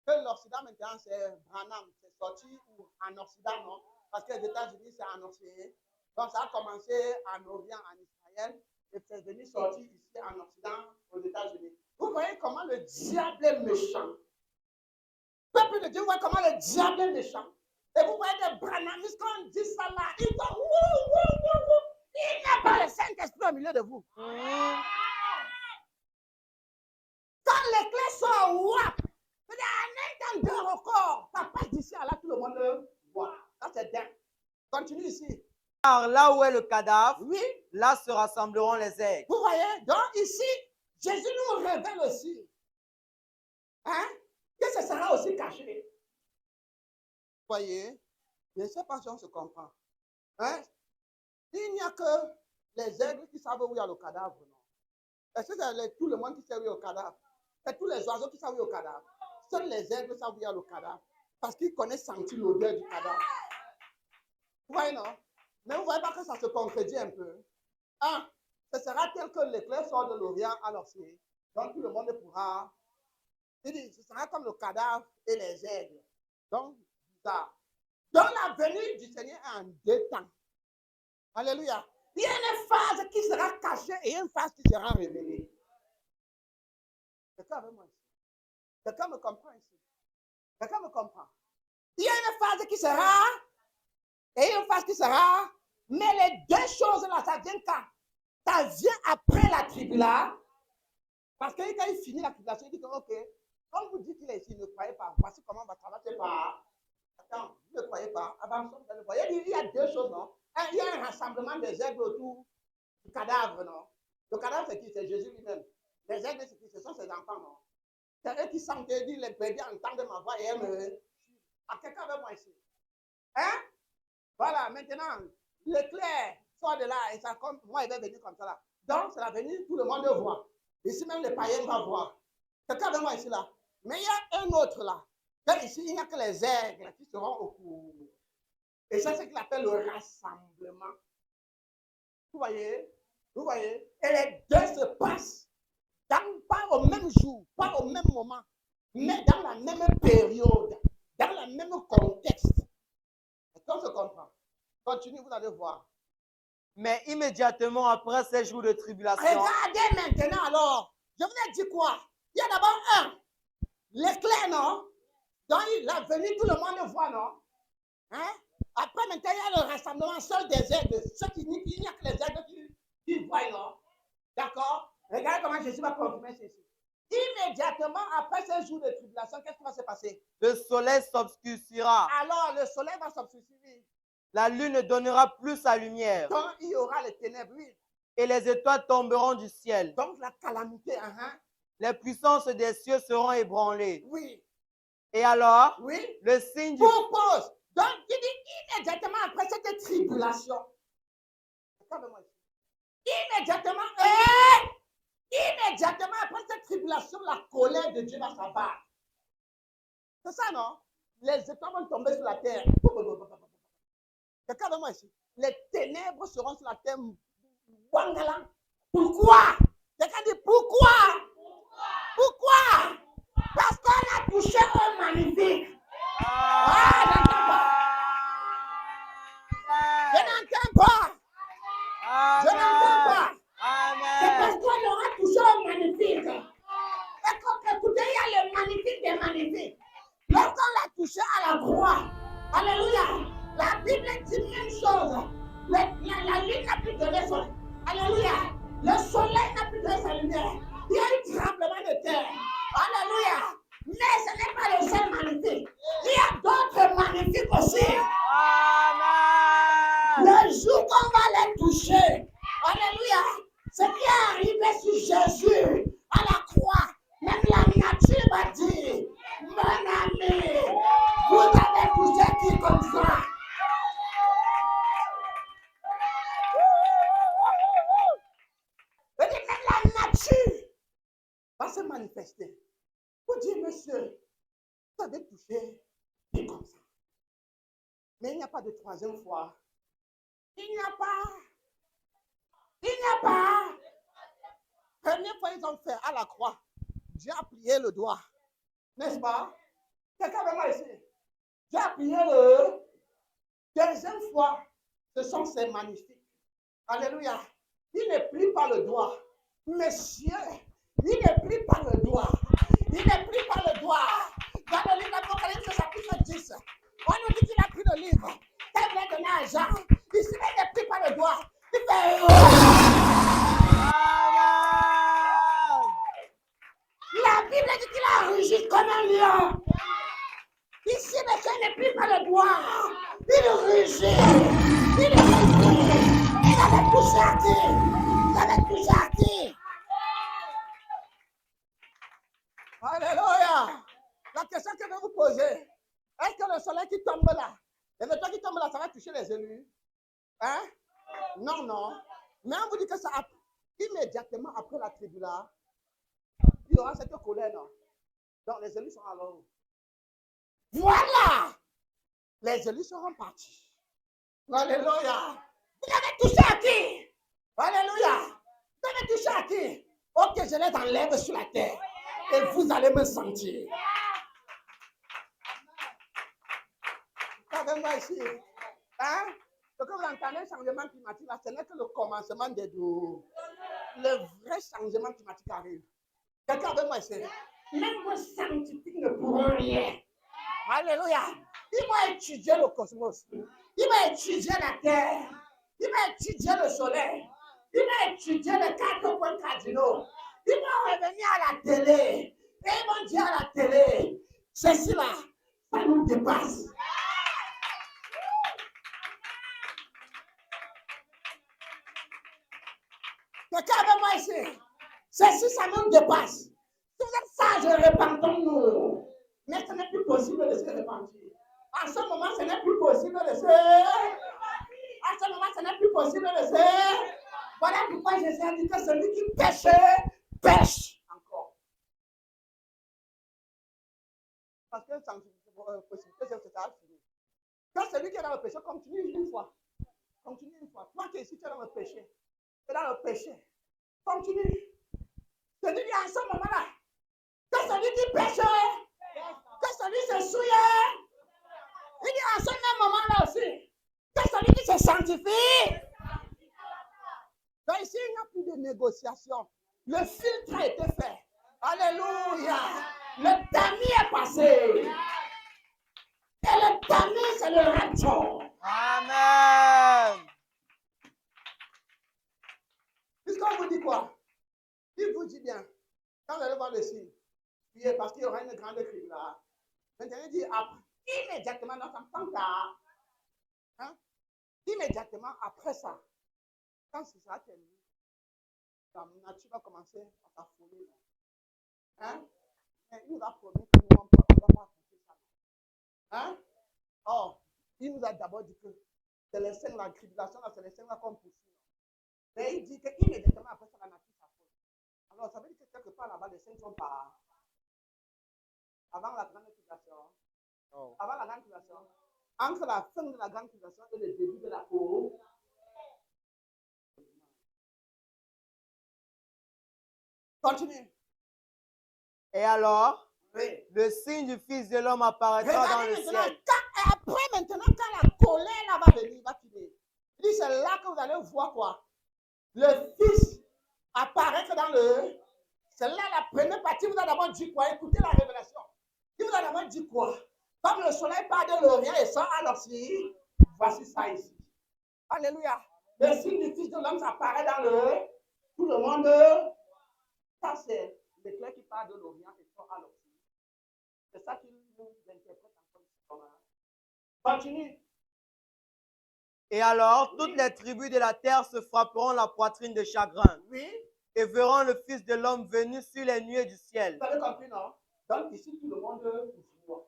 que l'Occident maintenant c'est Branham, c'est sorti en Occident, non? Parce que les États-Unis c'est en Occident. Donc ça a commencé en Orient, en Israël, et c'est venu sortir ici en Occident, aux États-Unis. Vous voyez comment le diable est méchant. Peuple de Dieu, vous voyez comment le diable est méchant. Et vous voyez des Branhamistes, quand on dit ça là, ils sont il n'y a pas le Saint-Esprit au milieu de vous. Quand l'éclair sort, une grandeur au corps. Ça passe d'ici à là, tout le monde le voit. Ça, c'est dingue. Continue ici. Car là où est le cadavre, oui, là se rassembleront les aigles. Vous voyez? Donc ici, Jésus nous révèle aussi que ce sera aussi caché. Vous voyez? Je ne sais pas si on se comprend. Il n'y a que les aigles qui savent où il y a le cadavre. Est-ce que c'est tout le monde qui sait où il y a le cadavre? C'est tous les oiseaux qui savent où il y a le cadavre. Seuls les aigles savent où il y a le cadavre. Parce qu'ils connaissent sentir l'odeur du cadavre. Vous voyez, non? Mais vous ne voyez pas que ça se contredit un peu? Ce sera tel que l'éclair sort de l'Orient à l'Occident. Donc tout le monde pourra. Il dit, ce sera comme le cadavre et les aigles. Donc, bizarre. Donc la venue du Seigneur est en 2 temps. Alléluia. Il y a une phase qui sera cachée et une phase qui sera révélée. Quelqu'un avec moi ici? Quelqu'un me comprend ici? Quelqu'un me comprend? Il y a une phase qui sera et une phase qui sera. Mais les 2 choses-là, ça vient quand? Ça vient après la tribulation. Parce que quand il finit la tribulation, il dit que, ok, comme vous dites qu'il est ici, ne croyez pas. Voici comment on va traverser par. Attends, vous ne croyez pas. Avançons, vous allez voir. Il y a 2 choses, non? Il y a un rassemblement des aigles autour du cadavre, non? Le cadavre, c'est qui? C'est Jésus lui-même. Les aigles, c'est qui? Ce sont ses enfants, non? C'est eux qui sentent, dit, les bébés entendent ma voix et elles me. À quelqu'un avec moi ici. Voilà, maintenant, l'éclair sort de là et ça comme moi, il va venir comme ça là. Donc, c'est la venue, tout le monde le voit. Ici, même les païens vont voir. Quelqu'un avec moi ici là. Mais il y a un autre là. Là, ici, il n'y a que les aigles qui seront au cours. Et ça, c'est ce qu'il appelle le rassemblement. Vous voyez? Vous voyez? Et les 2 se passent pas au même jour, pas au même moment, mais dans la même période, dans le même contexte. Est-ce qu'on se comprend? Continue, vous allez voir. Mais immédiatement après ces jours de tribulation. Regardez maintenant alors. Je vous ai dit quoi? Il y a d'abord l'éclair, non? Donc la venue, tout le monde le voit, non? Après, maintenant, il y a le rassemblement seul des aigles. Il n'y a que les aigles qui voient, non? D'accord? Regardez comment Jésus va confirmer ceci. Immédiatement après ces jours de tribulation, qu'est-ce qui va se passer? Le soleil s'obscurcira. Alors, le soleil va s'obscurcir. La lune ne donnera plus sa lumière. Donc, il y aura les ténèbres, oui. Et les étoiles tomberont du ciel. Donc, la calamité, Les puissances des cieux seront ébranlées. Oui. Et alors, oui. Le signe du... Pause. Donc, il dit immédiatement après cette tribulation. Immédiatement après cette tribulation, la colère de Dieu va s'abattre. C'est ça, non? Les étoiles vont tomber sur la terre. Regardez-moi ici. Les ténèbres seront sur la terre. Pourquoi? Quelqu'un dit pourquoi? Pourquoi? Parce qu'on a touché un magnifique. Je n'entends pas. Je n'entends pas. C'est parce qu'on aura touché un magnifique. Écoutez, il y a le magnifique des magnifiques. Lorsqu'on l'a touché à la croix, alléluia, la Bible dit même chose. La lune n'a plus donné son. Alléluia. Le soleil n'a plus donné sa lumière. Il y a eu tremblement de terre. Alléluia. Mais ce n'est pas le seul magnifique. Il y a d'autres magnifiques aussi. Amen. Le jour qu'on va les toucher. Alléluia. Ce qui est arrivé sur Jésus à la croix. Même la nature va dire, mon ami, vous avez touché qui comme ça? Même la nature va se manifester. Vous dites, monsieur, vous avez touché qui comme ça? Mais il n'y a pas de 3e fois. Il n'y a pas. Première fois, ils ont fait à la croix. Dieu a plié le doigt. N'est-ce pas? Quelqu'un avec moi ici. Dieu a plié le. 2e fois, ce sont ces magnifiques. Alléluia. Il ne plie pas le doigt. Monsieur, il ne plie pas le doigt. Il ne plie pas le doigt. Dans le livre d'Apocalypse, chapitre 10, on nous dit qu'il a pris le livre. Qu'elle vient donner à Jean. Ici, il ne plie pas le doigt. Il fait. La Bible dit qu'il a rugi comme un lion. ne plie pas le doigt. Il rugit. Il rugit. Il avait touché à qui? Il avait touché à qui? Alléluia. La question que je vais vous poser, est-ce que le soleil qui tombe là, et le temps qui tombe là, ça va toucher les élus? Hein? Non, non. Mais on vous dit que ça, immédiatement après la tribu là, il y aura cette colère, non? Donc les élus sont alors. Voilà! Les élus seront partis. Alléluia! Vous avez touché à qui? Alléluia! Vous avez touché à qui? Ok, je les enlève sur la terre. Et vous allez me sentir. Regardez-moi ici. Hein? Ce que vous entendez, le changement climatique, là, ce n'est que le commencement des jours. Le vrai changement climatique arrive. Regardez-moi ici. Même vos scientifiques ne pourront rien. Alléluia. Il va étudier le cosmos. Il va étudier la terre. Il va étudier le soleil. Il va étudier les 4 points cardinaux. Ils vont revenir à la télé. Et ils vont dire à la télé, ceci là, ça nous dépasse. Regardez-moi ici. Ceci, ça nous dépasse. Si vous êtes sages, répandons-nous. Mais ce n'est plus possible de se repentir. En ce moment, ce n'est plus possible de se... En ce moment, ce n'est plus possible de se... Voilà pourquoi Jésus a dit que celui qui pêche, pêche encore. Parce que c'est possibilité, c'est ça. Quand celui qui est dans le péché continue une fois. Continue une fois. Toi qui es ici, tu es dans le péché. Tu es dans le péché. Continue. Je dis en ce moment-là, que celui qui pêche, que celui qui se souille, il dit en ce même moment-là aussi, que celui qui se sanctifie. Donc ici, il n'y a plus de négociation. Le filtre a été fait. Alléluia. Le tamis est passé. Et le tamis, c'est le rapture. Amen. Puisqu'on vous dit quoi? Il vous dit bien, quand vous allez voir le signe, parce qu'il y aura une grande crise là. Maintenant, il dit après, immédiatement dans son temps tard, hein? Immédiatement après ça, quand ce sera terminé, la nature va commencer à s'affoler. Hein? Mais il nous a promis que nous ne va pas affronter ça. Hein? Or, il nous a d'abord dit que c'est les signes, la tribulation, c'est les signes qu'on poursuit. Mais il dit qu'immédiatement après ça, la nature s'affole. Alors, ça veut dire que quelque part là-bas, les signes sont pas. Avant la grande tribulation. Oh. Avant la grande tribulation. Entre la fin de la grande tribulation et le début de la cour. Continue. Et alors, oui. Le signe du Fils de l'homme apparaîtra dans le ciel. Après, maintenant, quand la colère là va venir, va finir. Il dit, c'est là que vous allez voir quoi? Le Fils apparaître dans le... C'est là la première partie. Vous a d'abord dit quoi? Écoutez la révélation. Il vous a d'abord dit quoi? Comme le soleil part de l'Orient et sort à l'Occident, voici ça ici. Alléluia. Le signe du Fils de l'homme apparaît dans le... Tout le monde... Ça, c'est l'éclair qui part de l'Orient et sort à l'Occident. C'est ça qu'il nous interprète encore. Continue. Et alors, toutes les tribus de la terre se frapperont la poitrine de chagrin. Oui. Et verront le Fils de l'homme venu sur les nuées du ciel. Vous avez compris, non? Donc ici, tout le monde voit.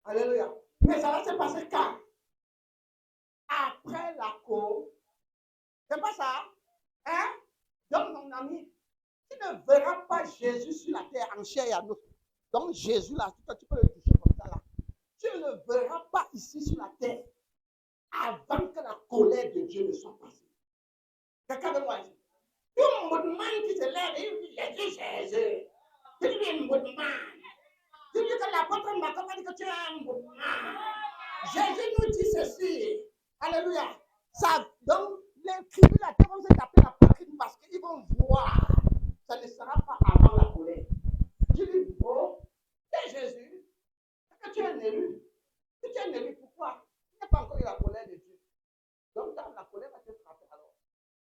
Alléluia. Mais ça va se passer quand? Après la cour. C'est pas ça? Hein? Donc, mon ami, tu ne verras pas Jésus sur la terre en chair et en os. Donc, Jésus, là, tu peux le toucher comme ça, là. Tu ne le verras pas ici sur la terre avant que la colère de Dieu ne soit passée. Regardez-moi ici. Tout le monde qui se lève et dit Jésus, Jésus. Tu dis un mouvement. Tu dis que l'apôtre Macabre dit que tu es un mouvement. Jésus nous dit ceci. Alléluia. Ça, donc, les tribunateurs vont se taper la poitrine parce qu'ils vont voir. Ça ne sera pas avant la colère. Je dis, oh, c'est Jésus. Est-ce que tu es un élu? Si tu es un élu, pourquoi? Il n'y a pas encore eu la colère de Dieu. Donc, quand la colère va te frapper alors.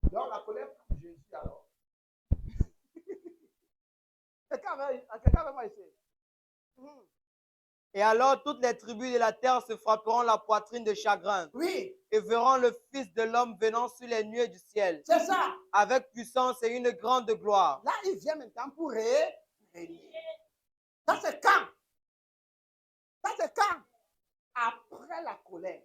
Donc, la colère frappe Jésus alors. Quelqu'un avec moi ici. Et alors toutes les tribus de la terre se frapperont la poitrine de chagrin. Oui. Et verront le Fils de l'homme venant sur les nuées du ciel. C'est ça. Avec puissance et une grande gloire. Là, il vient maintenant pour régner. Ça, c'est quand? Ça, c'est quand? Après la colère.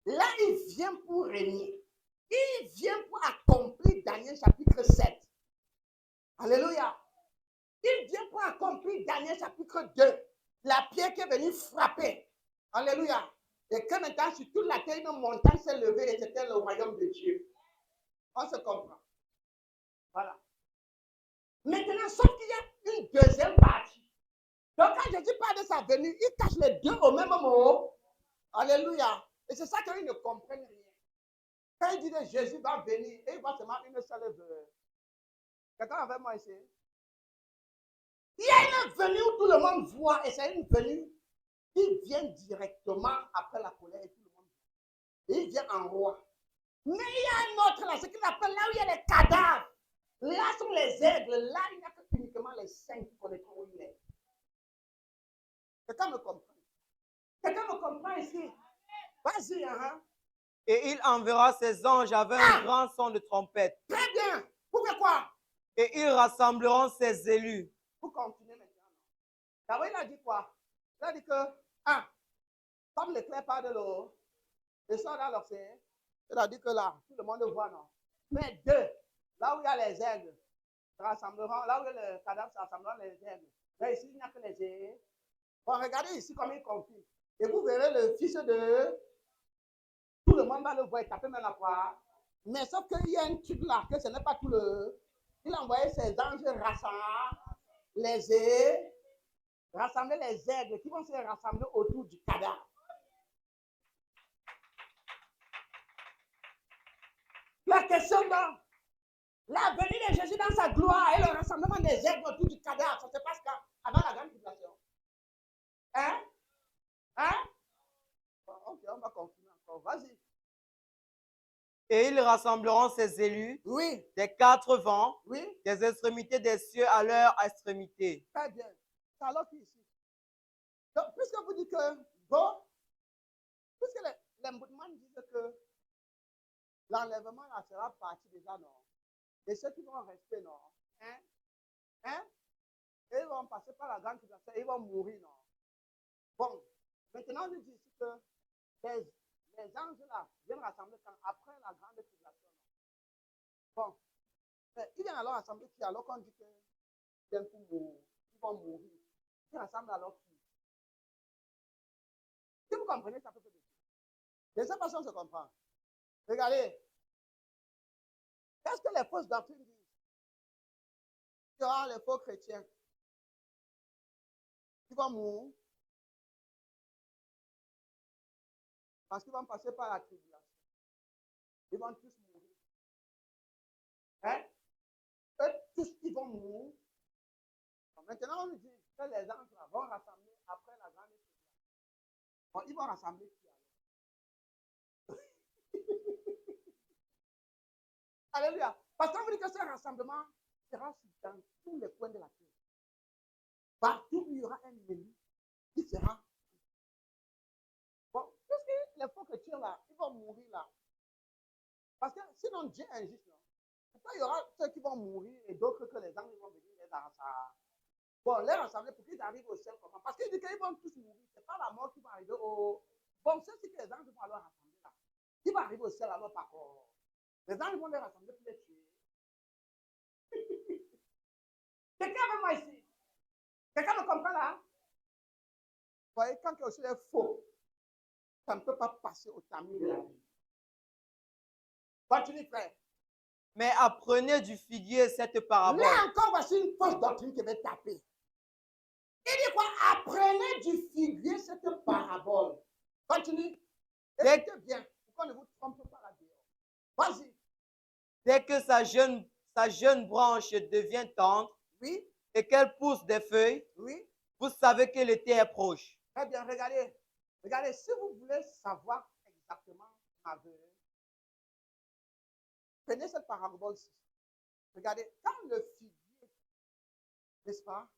Là, il vient pour régner. Il vient pour accomplir Daniel chapitre 7. Alléluia. Il vient pour accomplir Daniel chapitre 2. La pierre qui est venue frapper. Alléluia. Et que maintenant, sur toute la terre, une montagne s'est levée et c'était le royaume de Dieu. On se comprend. Voilà. Maintenant, sauf qu'il y a une deuxième partie. Donc, quand Jésus parle de sa venue, il cache les deux au même moment. Alléluia. Et c'est ça qu'ils ne comprennent rien. Quand il dit que Jésus va venir, et il voit seulement une seule venue. Quelqu'un avec moi ici? Il y a une venue où tout le monde voit, et c'est une venue qui vient directement après la colère, et tout le monde voit. Et il vient en roi. Mais il y a un autre là, ce qu'il appelle là où il y a les cadavres. Là sont les aigles, là il n'y a que uniquement les saints qui connaîtront où il est. Quelqu'un me comprend? Quelqu'un me comprend ici? Vas-y, hein? Et il enverra ses anges avec un grand son de trompette. Très bien. Pour faire quoi? Et ils rassembleront ses élus. Pour continuer maintenant. D'abord, il a dit quoi? Il a dit que, comme l'éclair part de l'eau, le sort dans l'océan, il a dit que là, tout le monde le voit, non? Mais deux, là où il y a les aigles, se rassembleront, là où il y a le cadavre, se rassembleront les aigles. Là, ici, il n'y a que les aigles. Bon, regardez ici comme il confie. Et vous verrez le fils de... Tout le monde va le voir, il taper même la croix. Mais sauf qu'il y a un truc là, que ce n'est pas tout le... Il a envoyé ses anges rassembler les aigles qui vont se rassembler autour du cadavre. La question donc, la venue de Jésus dans sa gloire et le rassemblement des aigles autour du cadavre, ça se passe quand? Avant la grande tribulation. Hein? Hein? Bon, ok, on va continuer encore. Vas-y. Et ils rassembleront ses élus, oui, des quatre vents, oui, des extrémités des cieux à leur extrémité. Très bien. C'est alors qu'ici. Donc, puisque vous dites que, bon, puisque les musulmans disent que l'enlèvement là sera parti déjà, non. Et ceux qui vont rester, non. Hein? Hein? Et ils vont passer par la grande tribulation, ils vont mourir, non. Bon, maintenant, on nous dit ici que les anges là viennent rassembler quand après la grande tribulation. Bon, ils viennent alors rassembler qui alors qu'on dit qu'ils viennent pour mourir, ils vont mourir. Ils rassemblent alors qui? Si vous comprenez, ça peut être difficile. De cette façon, on se comprend. Regardez. Qu'est-ce que les fausses doctrines disent? Il y aura les faux chrétiens qui vont mourir parce qu'ils vont passer par la tribulation. Ils vont tous mourir. Hein? Eux tous, ils vont mourir. Donc, maintenant, on nous dit que les anges vont rassembler après la grande tribulation. Bon, ils vont rassembler qui alors? Alléluia. Parce qu'on vous dit que ce rassemblement sera dans tous les coins de la terre. Partout où il y aura un ennemi qui sera. Bon, puisque les faux chrétiens là, ils vont mourir là. Parce que sinon Dieu est injuste. Non? Pourquoi il y aura ceux qui vont mourir et d'autres que les anges vont venir les rassembler? Bon, les rassembler pour qu'ils arrivent au ciel comment? Parce qu'il dit qu'ils vont tous mourir. Ce n'est pas la mort qui va arriver au. Bon, ceux qui les anges vont alors rassembler là. Qui va arriver au ciel alors par contre? Les anges vont les rassembler pour les tuer. Quelqu'un avec moi ici? Quelqu'un me comprend là? Vous voyez, quand quelque chose est faux, ça ne peut pas passer au tamis de la vie. Continue, frère. Mais apprenez du figuier cette parabole. Là encore, voici une fausse doctrine qui va taper. Il dit quoi? Apprenez du figuier cette parabole. Continue. Écoutez bien, pour qu'on ne vous trompe pas là-dedans. Vas-y. Dès que sa jeune branche devient tendre, oui, et qu'elle pousse des feuilles, oui, vous savez que l'été est proche. Très bien, regardez. Regardez, si vous voulez savoir exactement ma venue, prenez cette parabole-ci. Regardez, quand le figuier, n'est-ce pas,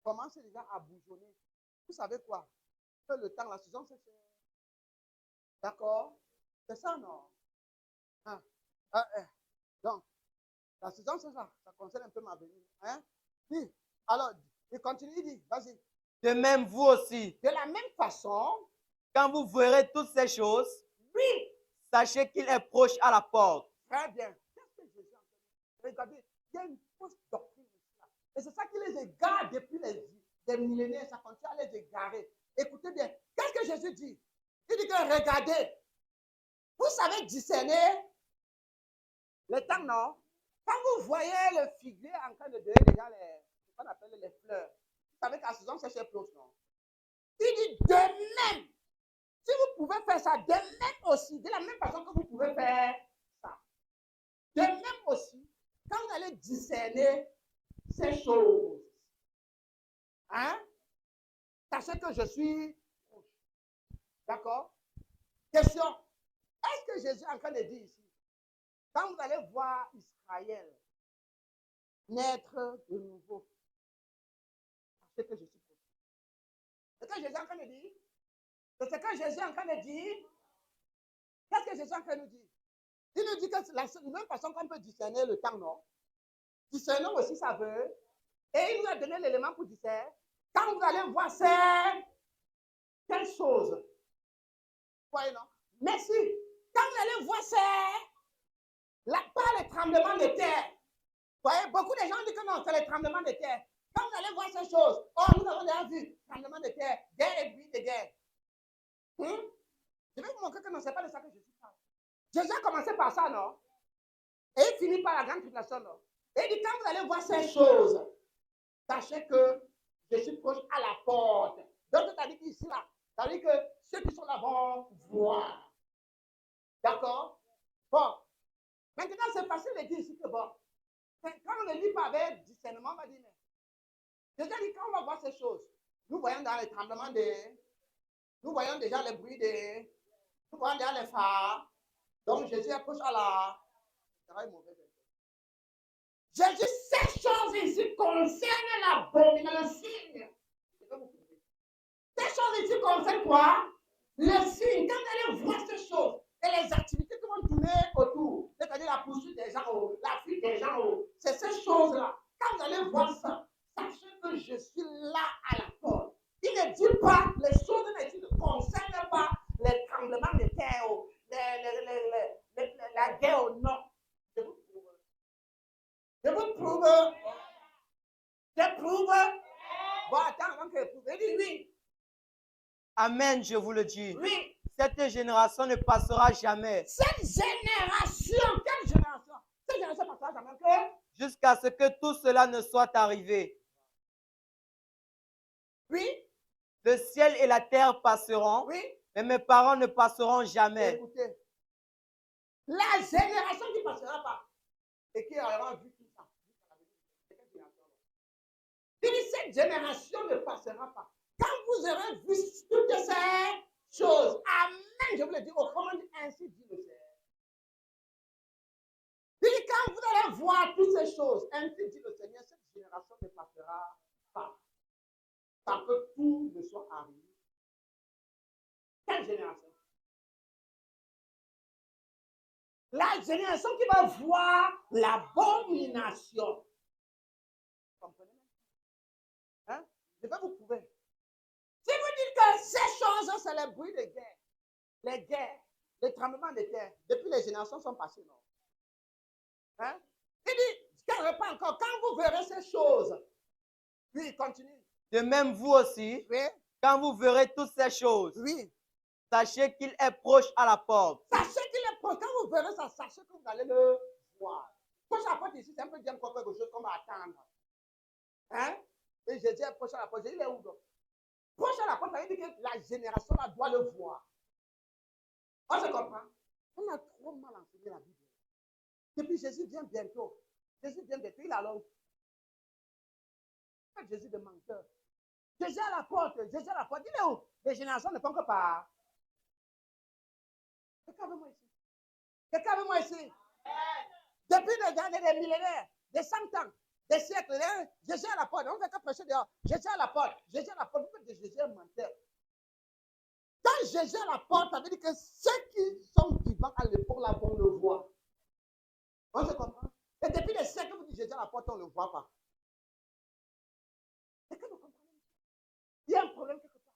commence déjà à bourgeonner, Vous savez quoi? Que le temps, la saison, c'est cher. D'accord? C'est ça, non? Hein? Donc, la saison, c'est ça. Ça concerne un peu ma venue. Hein? Dis. Alors, il continue, il dit, vas-y. De même, vous aussi. De la même façon, quand vous verrez toutes ces choses, oui, sachez qu'il est proche à la porte. Très bien. Qu'est-ce que Jésus a fait? Regardez, il y a une fausse doctrine ici. Et c'est ça qui les égare depuis des millénaires. Ça continue à les égarer. Écoutez bien. Qu'est-ce que Jésus dit? Il dit que regardez, vous savez discerner le temps, non? Quand vous voyez le figuier en train de donner déjà ce qu'on appelle les fleurs, vous savez qu'à la saison, c'est chez Plus, non? Il dit de même, si vous pouvez faire ça, de même aussi, de la même façon que vous pouvez faire ça. De même aussi, quand vous allez discerner ces choses, hein, sachez que je suis proche. D'accord? Question. Est-ce que Jésus est en train de dire ici, quand vous allez voir Israël naître de nouveau, sachez que je suis proche? C'est ce que Jésus est en train de dire? C'est ce que Jésus est en train de dire? Qu'est-ce que Jésus est en train de nous dire? Il nous dit que c'est la même façon qu'on peut discerner le temps, non? Discerner aussi, ça veut. Et il nous a donné l'élément pour discerner. Quand vous allez voir quelle chose? Voyez, non? Merci. Quand vous allez voir pas les tremblements de terre. Vous voyez, beaucoup de gens disent que non, c'est les tremblements de terre. Quand vous allez voir ces choses, oh, nous avons déjà vu tremblement de terre, guerre et bruit de guerre. Je vais vous montrer que non, ce n'est pas de ça que Jésus parle. Jésus a commencé par ça, non? Et il finit par la grande tribulation, non? Et il dit, quand vous allez voir ces choses, sachez que je suis proche à la porte. Donc, c'est-à-dire qu'ici, là, c'est-à-dire que ceux qui sont là vont voir. D'accord? Bon. Maintenant, c'est facile de dire ici que bon. Quand on ne lit pas avec discernement, on va dire, mais déjà dit, quand on va voir ces choses, nous voyons dans les tremblements nous voyons déjà les bruits nous voyons déjà les phares. Donc, Jésus est proche à la. Jésus, ces choses ici concernent l'abomination, le signe. Ces choses ici concernent quoi? Le signe. Quand vous allez voir ces choses et les activités qui vont tourner autour, c'est-à-dire la poursuite des gens, la fuite des gens, c'est ces choses-là. Quand vous allez voir ça, sachez que je suis là à la porte. Il ne dit pas, les choses ne concernent pas les tremblements de terre, la guerre au nord. Je vous prouve. Je vous prouve. Je prouve. Bon, attends, avant que je prouve. Il dit oui. Amen, je vous le dis. Oui. Cette génération ne passera jamais. Cette génération, quelle génération? Cette génération ne passera jamais que? Jusqu'à ce que tout cela ne soit arrivé. Oui. Le ciel et la terre passeront. Oui. Mais mes parents ne passeront jamais. Écoutez, la génération qui ne passera pas et qui aura vu tout ça. Il dit, cette génération ne passera pas. Quand vous aurez vu toutes ces choses, amen, je vous le dis, autrement dit, ainsi dit le Seigneur. Il dit, quand vous allez voir toutes ces choses, ainsi dit le Seigneur, cette génération ne passera pas. Parce que tout ne soit arrivé. Quelle génération? La génération qui va voir l'abomination. Vous comprenez? Hein? Je vais vous prouver. Si vous dites que ces choses, c'est le bruit de guerre, les guerres, les tremblements de terre, depuis les générations sont passées, non? Hein? Il dit, pas encore, quand vous verrez ces choses, oui, continue. De même, vous aussi, oui. Quand vous verrez toutes ces choses, oui. Sachez qu'il est proche à la porte. Sachez qu'il est proche. Quand vous verrez ça, sachez que vous allez le voir. Proche à la porte ici, c'est un peu dire quelque chose qu'on va attendre. Hein? Et Jésus est proche à la porte. Il est où donc? Proche à la porte, ça veut dire que la génération là doit le voir. On se comprend? On a trop mal enseigné la Bible. Et puis Jésus vient bientôt. Jésus vient bientôt. Il a l'eau. Jésus de menteur. Jésus à la porte. Jésus à la porte. Il est où? Les générations ne font que pas. Quelqu'un avec moi ici. Quelqu'un avec moi ici. Depuis des années, des millénaires, des 100 ans, des siècles. Jésus à la porte. On ne fait que prêcher dehors. Jésus à la porte. Jésus à la porte. Vous faites de Jésus un menteur. Quand Jésus à la porte, ça veut dire que ceux qui sont vivants à l'époque là vont le voir. On se comprend? Et depuis des siècles, vous dites Jésus à la porte, on ne le voit pas. Est-ce que vous comprenez? Il y a un problème quelque part.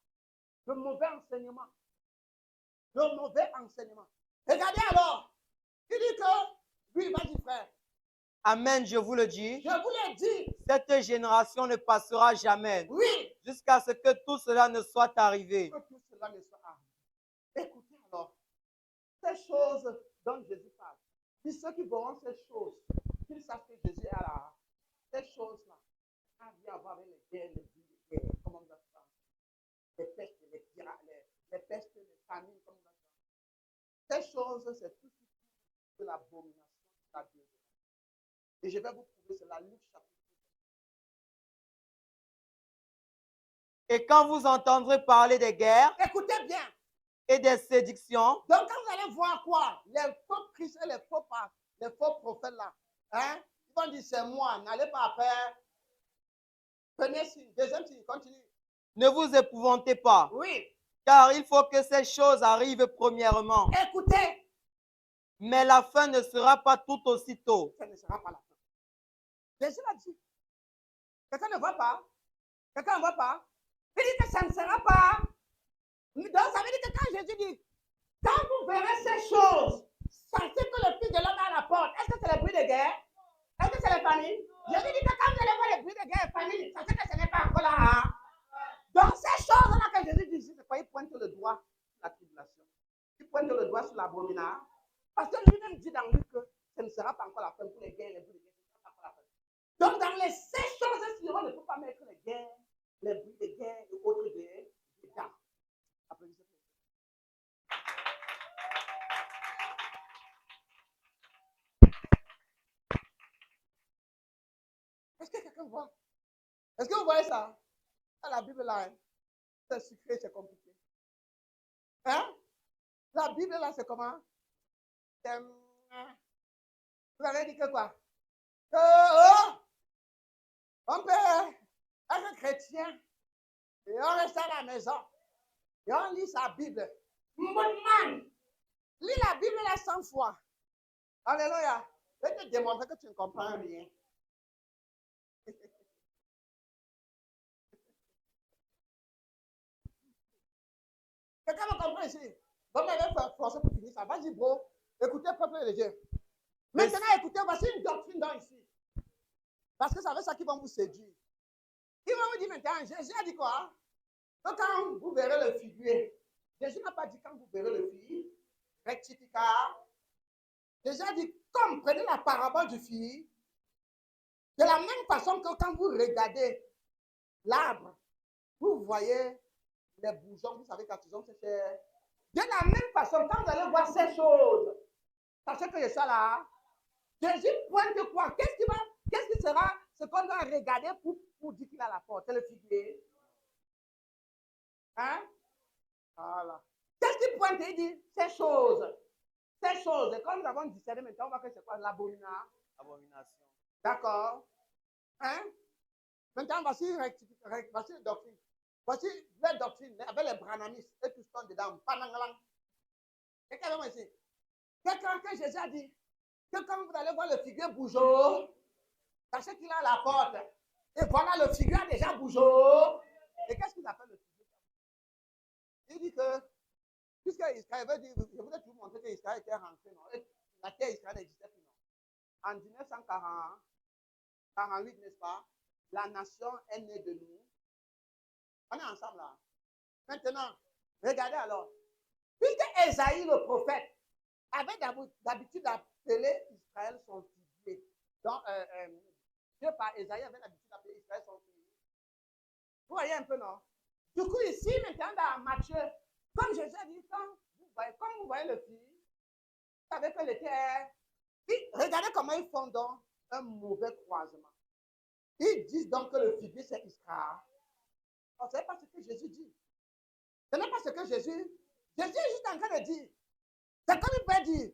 Le mauvais enseignement. Le mauvais enseignement. Regardez alors. Il dit que, oui, vas-y frère. Amen, je vous le dis. Je vous l'ai dit. Cette génération ne passera jamais. Oui. Jusqu'à ce que tout cela ne soit arrivé. Que tout cela ne soit arrivé. Écoutez alors. Ces choses dont Jésus parle. Puis ceux qui verront ces choses, qu'ils sachent que Jésus est là. Ces choses-là, ça a rien à voir avec les guerres, les guerres, comme on dit ça. Les pestes, les pestes, les famines, comme on dit ça. Ces choses, c'est tout de l'abomination de la Dieu. Et je vais vous prouver cela, Luc chapitre. Et quand vous entendrez parler des guerres, écoutez bien, et des séductions. Donc quand vous allez voir quoi, les faux Christ et les faux prophètes là, hein, ils vont dire c'est moi, n'allez pas faire. Prenez signe, deuxième signe, continue. Ne vous épouvantez pas. Oui. Car il faut que ces choses arrivent premièrement. Écoutez. Mais la fin ne sera pas tout aussitôt. Ça ne sera pas la fin. Jésus l'a dit. Quelqu'un ne voit pas? Quelqu'un ne voit pas? Il dit que ça ne sera pas. Donc ça veut dire que quand Jésus dit, quand vous verrez ces choses, sachez que le Fils de l'homme est à la porte. Est-ce que c'est le bruit de guerre? Est-ce que c'est les familles? Jésus dit que quand vous allez voir les bruits de guerre et familles, sachez que ce n'est pas encore là. Hein? Donc ces choses-là que Jésus dit, c'est quoi? Il pointe le doigt sur la tribulation. Il pointe le doigt sur l'abominable. Parce que lui-même dit dans Luc que ce ne sera pas encore la fin pour les guerres, les bruits de guerre. Ce ne sera pas encore la fin. Donc dans les 6 choses, on ne peut pas mettre les guerres, les bruits de guerre et autres guerres. Applaudissez. Est-ce que quelqu'un voit? Est-ce que vous voyez ça? Dans la Bible là, c'est sucré, c'est compliqué. Hein? La Bible là, c'est comment? Vous avez dit que quoi? Que on peut être chrétien et on reste à la maison et on lit sa Bible. Man, lis la Bible là 100 fois. Alléluia. Je vais te démontrer que tu ne comprends rien. Quelqu'un me comprend ici? Donc, on va forcer pour finir ça. Vas-y, bro. Écoutez, peuple de Dieu. Maintenant, écoutez, voici une doctrine dans ici. Parce que c'est avec ça qu'ils vont vous séduire. Ils vont vous dire maintenant, Jésus a dit quoi? Que quand vous verrez le figuier, Jésus n'a pas dit quand vous verrez le figuier, rectificat. Jésus a dit, comme prenez la parabole du figuier, de la même façon que quand vous regardez l'arbre, vous voyez les bourgeons, vous savez quand ils ont séché. De la même façon, quand vous allez voir ces choses, sachez que je suis là. Jésus pointe quoi? Qu'est-ce qui sera ce qu'on doit regarder pour dire qu'il a la porte? C'est le figuier. Hein? Voilà. Qu'est-ce qu'il pointe? Il dit ces choses. Ces choses. Et comme nous avons discerné maintenant, on voit que c'est quoi? L'abomination. D'accord? Hein? Maintenant, voici la doctrine. Voici la doctrine avec les branamistes et tout ce qu'on est dedans. Quelqu'un va ici. Quelqu'un que Jésus a dit que quand vous allez voir le figuier bougeau, sachez qu'il est à la porte. Et voilà, le figuier a déjà bougé. Et qu'est-ce qu'il appelle le figuier? Il dit que, puisque Israël veut dire, je voudrais vous montrer que Israël était rentré, non? Et la terre Israël n'existait plus, non? En 1948, n'est-ce pas? La nation est née de nous. On est ensemble là. Maintenant, regardez alors. Puisque Esaïe, le prophète, avait d'habitude d'appeler Israël son figuier. Donc, Dieu par Esaïe avait l'habitude d'appeler Israël son figuier. Vous voyez un peu, non? Du coup, ici, maintenant, dans Matthieu, comme Jésus a dit, comme vous voyez le fils, vous savez que le terre. Regardez comment ils font donc un mauvais croisement. Ils disent donc que le figuier, c'est Israël. Ce n'est pas ce que Jésus dit. Ce n'est pas ce que Jésus est juste en train de dire. C'est comme il peut dire.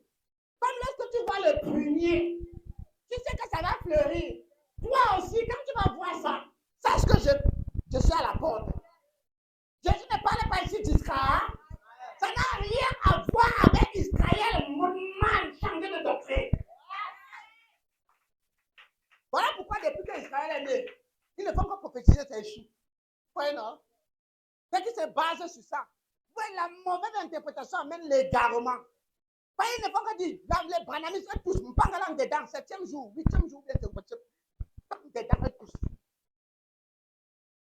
Comme lorsque tu vois le prunier, tu sais que ça va fleurir. Toi aussi, quand tu vas voir ça, sache que je suis à la porte. Jésus ne parlait pas ici d'Israël. Ça n'a rien à voir avec Israël, mal changé de doctrine. Voilà pourquoi depuis que Israël est né, ils ne font que prophétiser ses échoues. Vous voyez, non? C'est qu'ils se basent sur ça. Vous voyez, la mauvaise interprétation amène l'égarement. Vous voyez, ils ne font que dire, les branamistes tous, Mpangalang dedans, 7e jour, 8e jour, dedans, tous.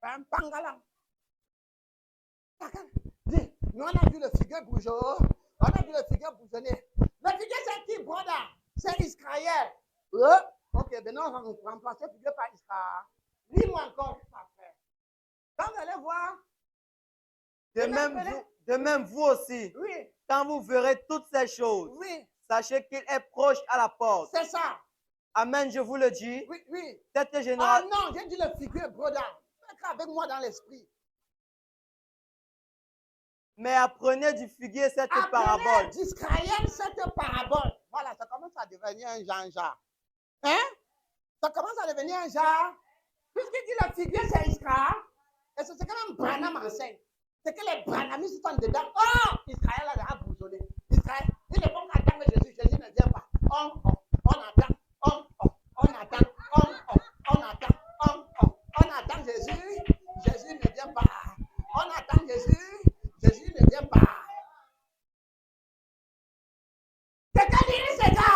Mpangalang. Nous, on a vu le figuier bouger. On a vu le figuier bousonner. Le figuier, c'est qui, brother? C'est Israël. Ok, maintenant, on va remplacer le figuier par Israël. Lis-moi encore ça, frère. Quand vous allez voir. De même, vous aussi. Oui. Quand vous verrez toutes ces choses, oui. Sachez qu'il est proche à la porte. C'est ça. Amen, je vous le dis. Oui, oui. Cette génération. Ah non, j'ai dit le figuier, brother. Faites avec moi dans l'esprit. Mais apprenez du figuier cette parabole. Apprenez d'Israël cette parabole. Voilà, ça commence à devenir un Jean-Jacques. Hein? Ça commence à devenir un genre. Puisqu'il dit le figuier, c'est Israël. Et c'est quand même Branham enseigne. C'est que les Branhamistes sont dedans. Oh! Israël a bousonné. Israël, ils ne vont qu'attendre Jésus. Jésus ne vient pas. On attend. On attend. On attend Jésus. Jésus ne vient pas. On attend Jésus. Jésus ne vient pas. C'est ça.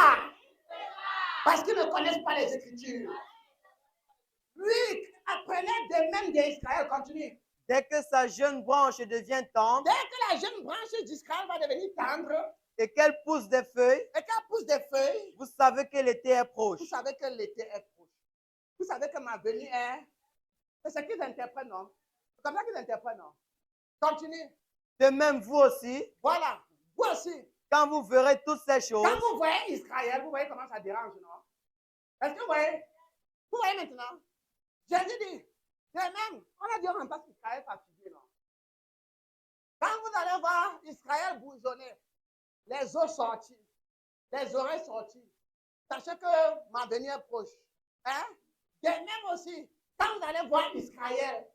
Parce qu'ils ne connaissent pas les Écritures. Oui, apprenez de même d'Israël. Continue. Dès que sa jeune branche devient tendre. Dès que la jeune branche d'Israël va devenir tendre. Et qu'elle pousse des feuilles. Vous savez que l'été est proche. Vous savez que l'été est proche. Vous savez que ma venue est. C'est ce qu'ils interprètent, non? C'est comme ça qu'ils interprètent, non? Continue. De même, vous aussi. Voilà, vous aussi. Quand vous verrez toutes ces choses. Quand vous voyez Israël, vous voyez comment ça dérange, non? Est-ce que vous voyez? Vous voyez maintenant? Jésus dit, de même, on a dit on remplace Israël par figuier, non? Quand vous allez voir Israël bousonner, les os sortis, les oreilles sorties, sachez que ma venue est proche. Hein? De même aussi, quand vous allez voir Israël,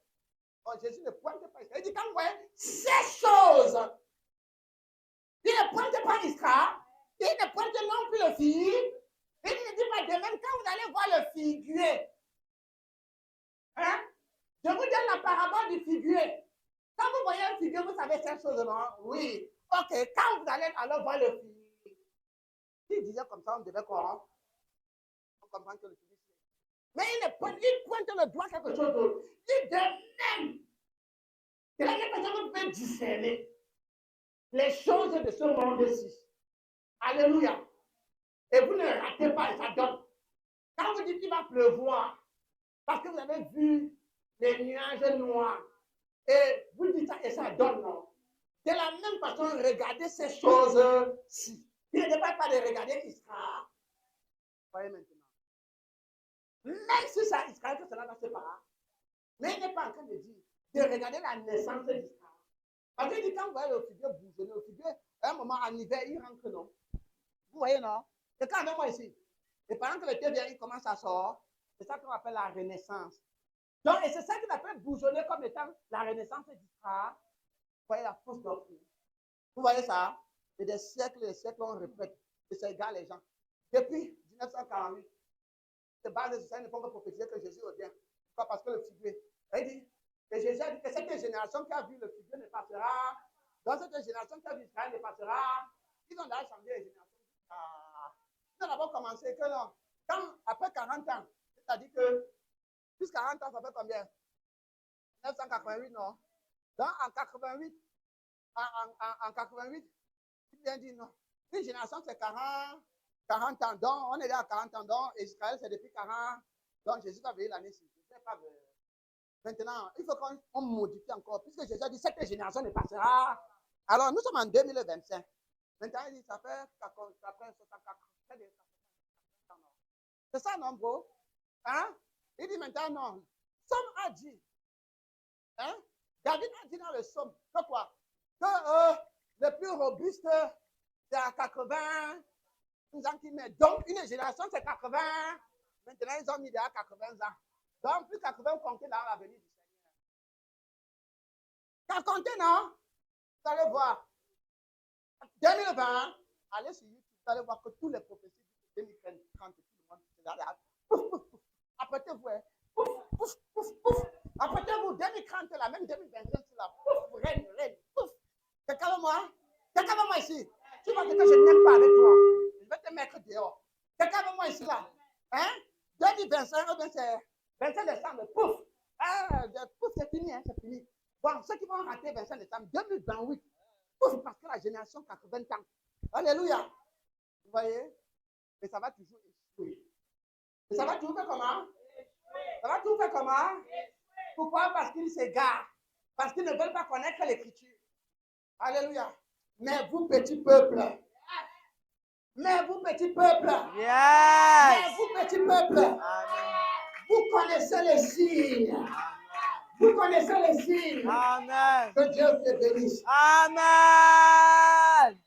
Jésus ne pointe pas Israël. Il dit, quand vous voyez ces choses, il ne pointe pas Israël, il ne pointe non plus le figuier. Il ne dit pas de même, quand vous allez voir le figuier, hein? Je vous donne la parabole du figuier. Quand vous voyez un figuier, vous savez ces choses, non? Oui. Ok, quand vous allez alors voir le figuier, s'il disait comme ça, on devait quoi? On comprend que le figuier. Mais il pointe le doigt quelque chose d'autre. Il dit de même. C'est là que personne peut discerner les choses de ce monde-ci. Alléluia. Et vous ne ratez pas, et ça donne. Quand vous dites qu'il va pleuvoir, parce que vous avez vu les nuages noirs, et vous dites ça, et ça donne, non? De la même façon, regardez ces choses-ci. Il ne dépend pas de regarder Israël. Voyez maintenant. Même si c'est Israël que cela va se passer, mais il n'est pas en train de dire de regarder la naissance d'Israël. Parce qu'il dit quand vous voyez le figuier bousonner, le figuier, à un moment en hiver, il rentre, non? Vous voyez, non? C'est quand même moi ici. Et pendant que l'été vient, il commence à sortir. C'est ça qu'on appelle la renaissance. Donc, et c'est ça qu'il appelle bousonner comme étant la renaissance d'Israël. Vous voyez la fausse doctrine. Vous voyez ça? Et des siècles et des siècles, on répète. Et ça égale les gens. Depuis 1948, c'est basé sur ça, ils ne font que prophétiser que Jésus revient. Pourquoi? Parce que le figuier. Il dit, et Jésus a dit que cette génération qui a vu le figuier ne passera. Dans cette génération qui a vu Israël ne passera. Ils ont déjà changé les générations. Ils ont d'abord commencé que non. Quand, après 40 ans, c'est-à-dire que plus 40 ans, ça fait combien? 1988, non? Donc en 88, en 88, il vient dire non. Une génération, c'est 40 ans. Donc, on est là à 40 ans. Donc, Israël, c'est depuis 40. Donc, Jésus va venir l'année suivante. Maintenant, il faut qu'on modifie encore. Puisque Jésus a dit, cette génération ne passera. Alors, nous sommes en 2025. Maintenant, il dit, ça fait 64. C'est ça, non, bro? Hein? Il dit maintenant, non. Somme a dit. Hein? David a dit dans le Somme, que quoi? Que le plus robuste, c'est à 80 ans qui met. Donc, une génération, c'est 80. Maintenant, ils ont mis déjà 80 ans. Donc, plus 80 compter dans la venue du Seigneur. Quand compter, non? Vous allez voir. 2020, allez sur YouTube, vous allez voir que tous les prophéties de 2030, tout le monde, c'est là. Pouf, pouf, pouf. Apprêtez-vous, hein. Pouf, pouf, pouf, pouf. Apprêtez-vous, 2030, là, même 2025, c'est là. Pouf, reine, pouf. Quelqu'un veut moi? Quelqu'un veut moi ici? Tu vois que je n'aime pas avec toi. Je vais te mettre dehors. Quelqu'un veut moi ici, là? Hein? 2025, bien c'est 25 décembre, pouf. Ah, pouf, c'est fini, hein, c'est fini. Bon, ceux qui vont rater 25 décembre, 2028, pouf, parce que la génération 80 ans. Alléluia. Vous voyez? Mais ça va toujours échouer. Et ça va toujours faire comment? Ça va toujours faire comment? Pourquoi? Parce qu'ils s'égarent. Parce qu'ils ne veulent pas connaître l'écriture. Alléluia. Mais vous, petits peuples. Mais vous, petits peuples. Yes. Mais vous, petits peuples. Amen. Vous connaissez les signes. Vous connaissez les signes. Amen. Que Dieu te bénisse. Amen.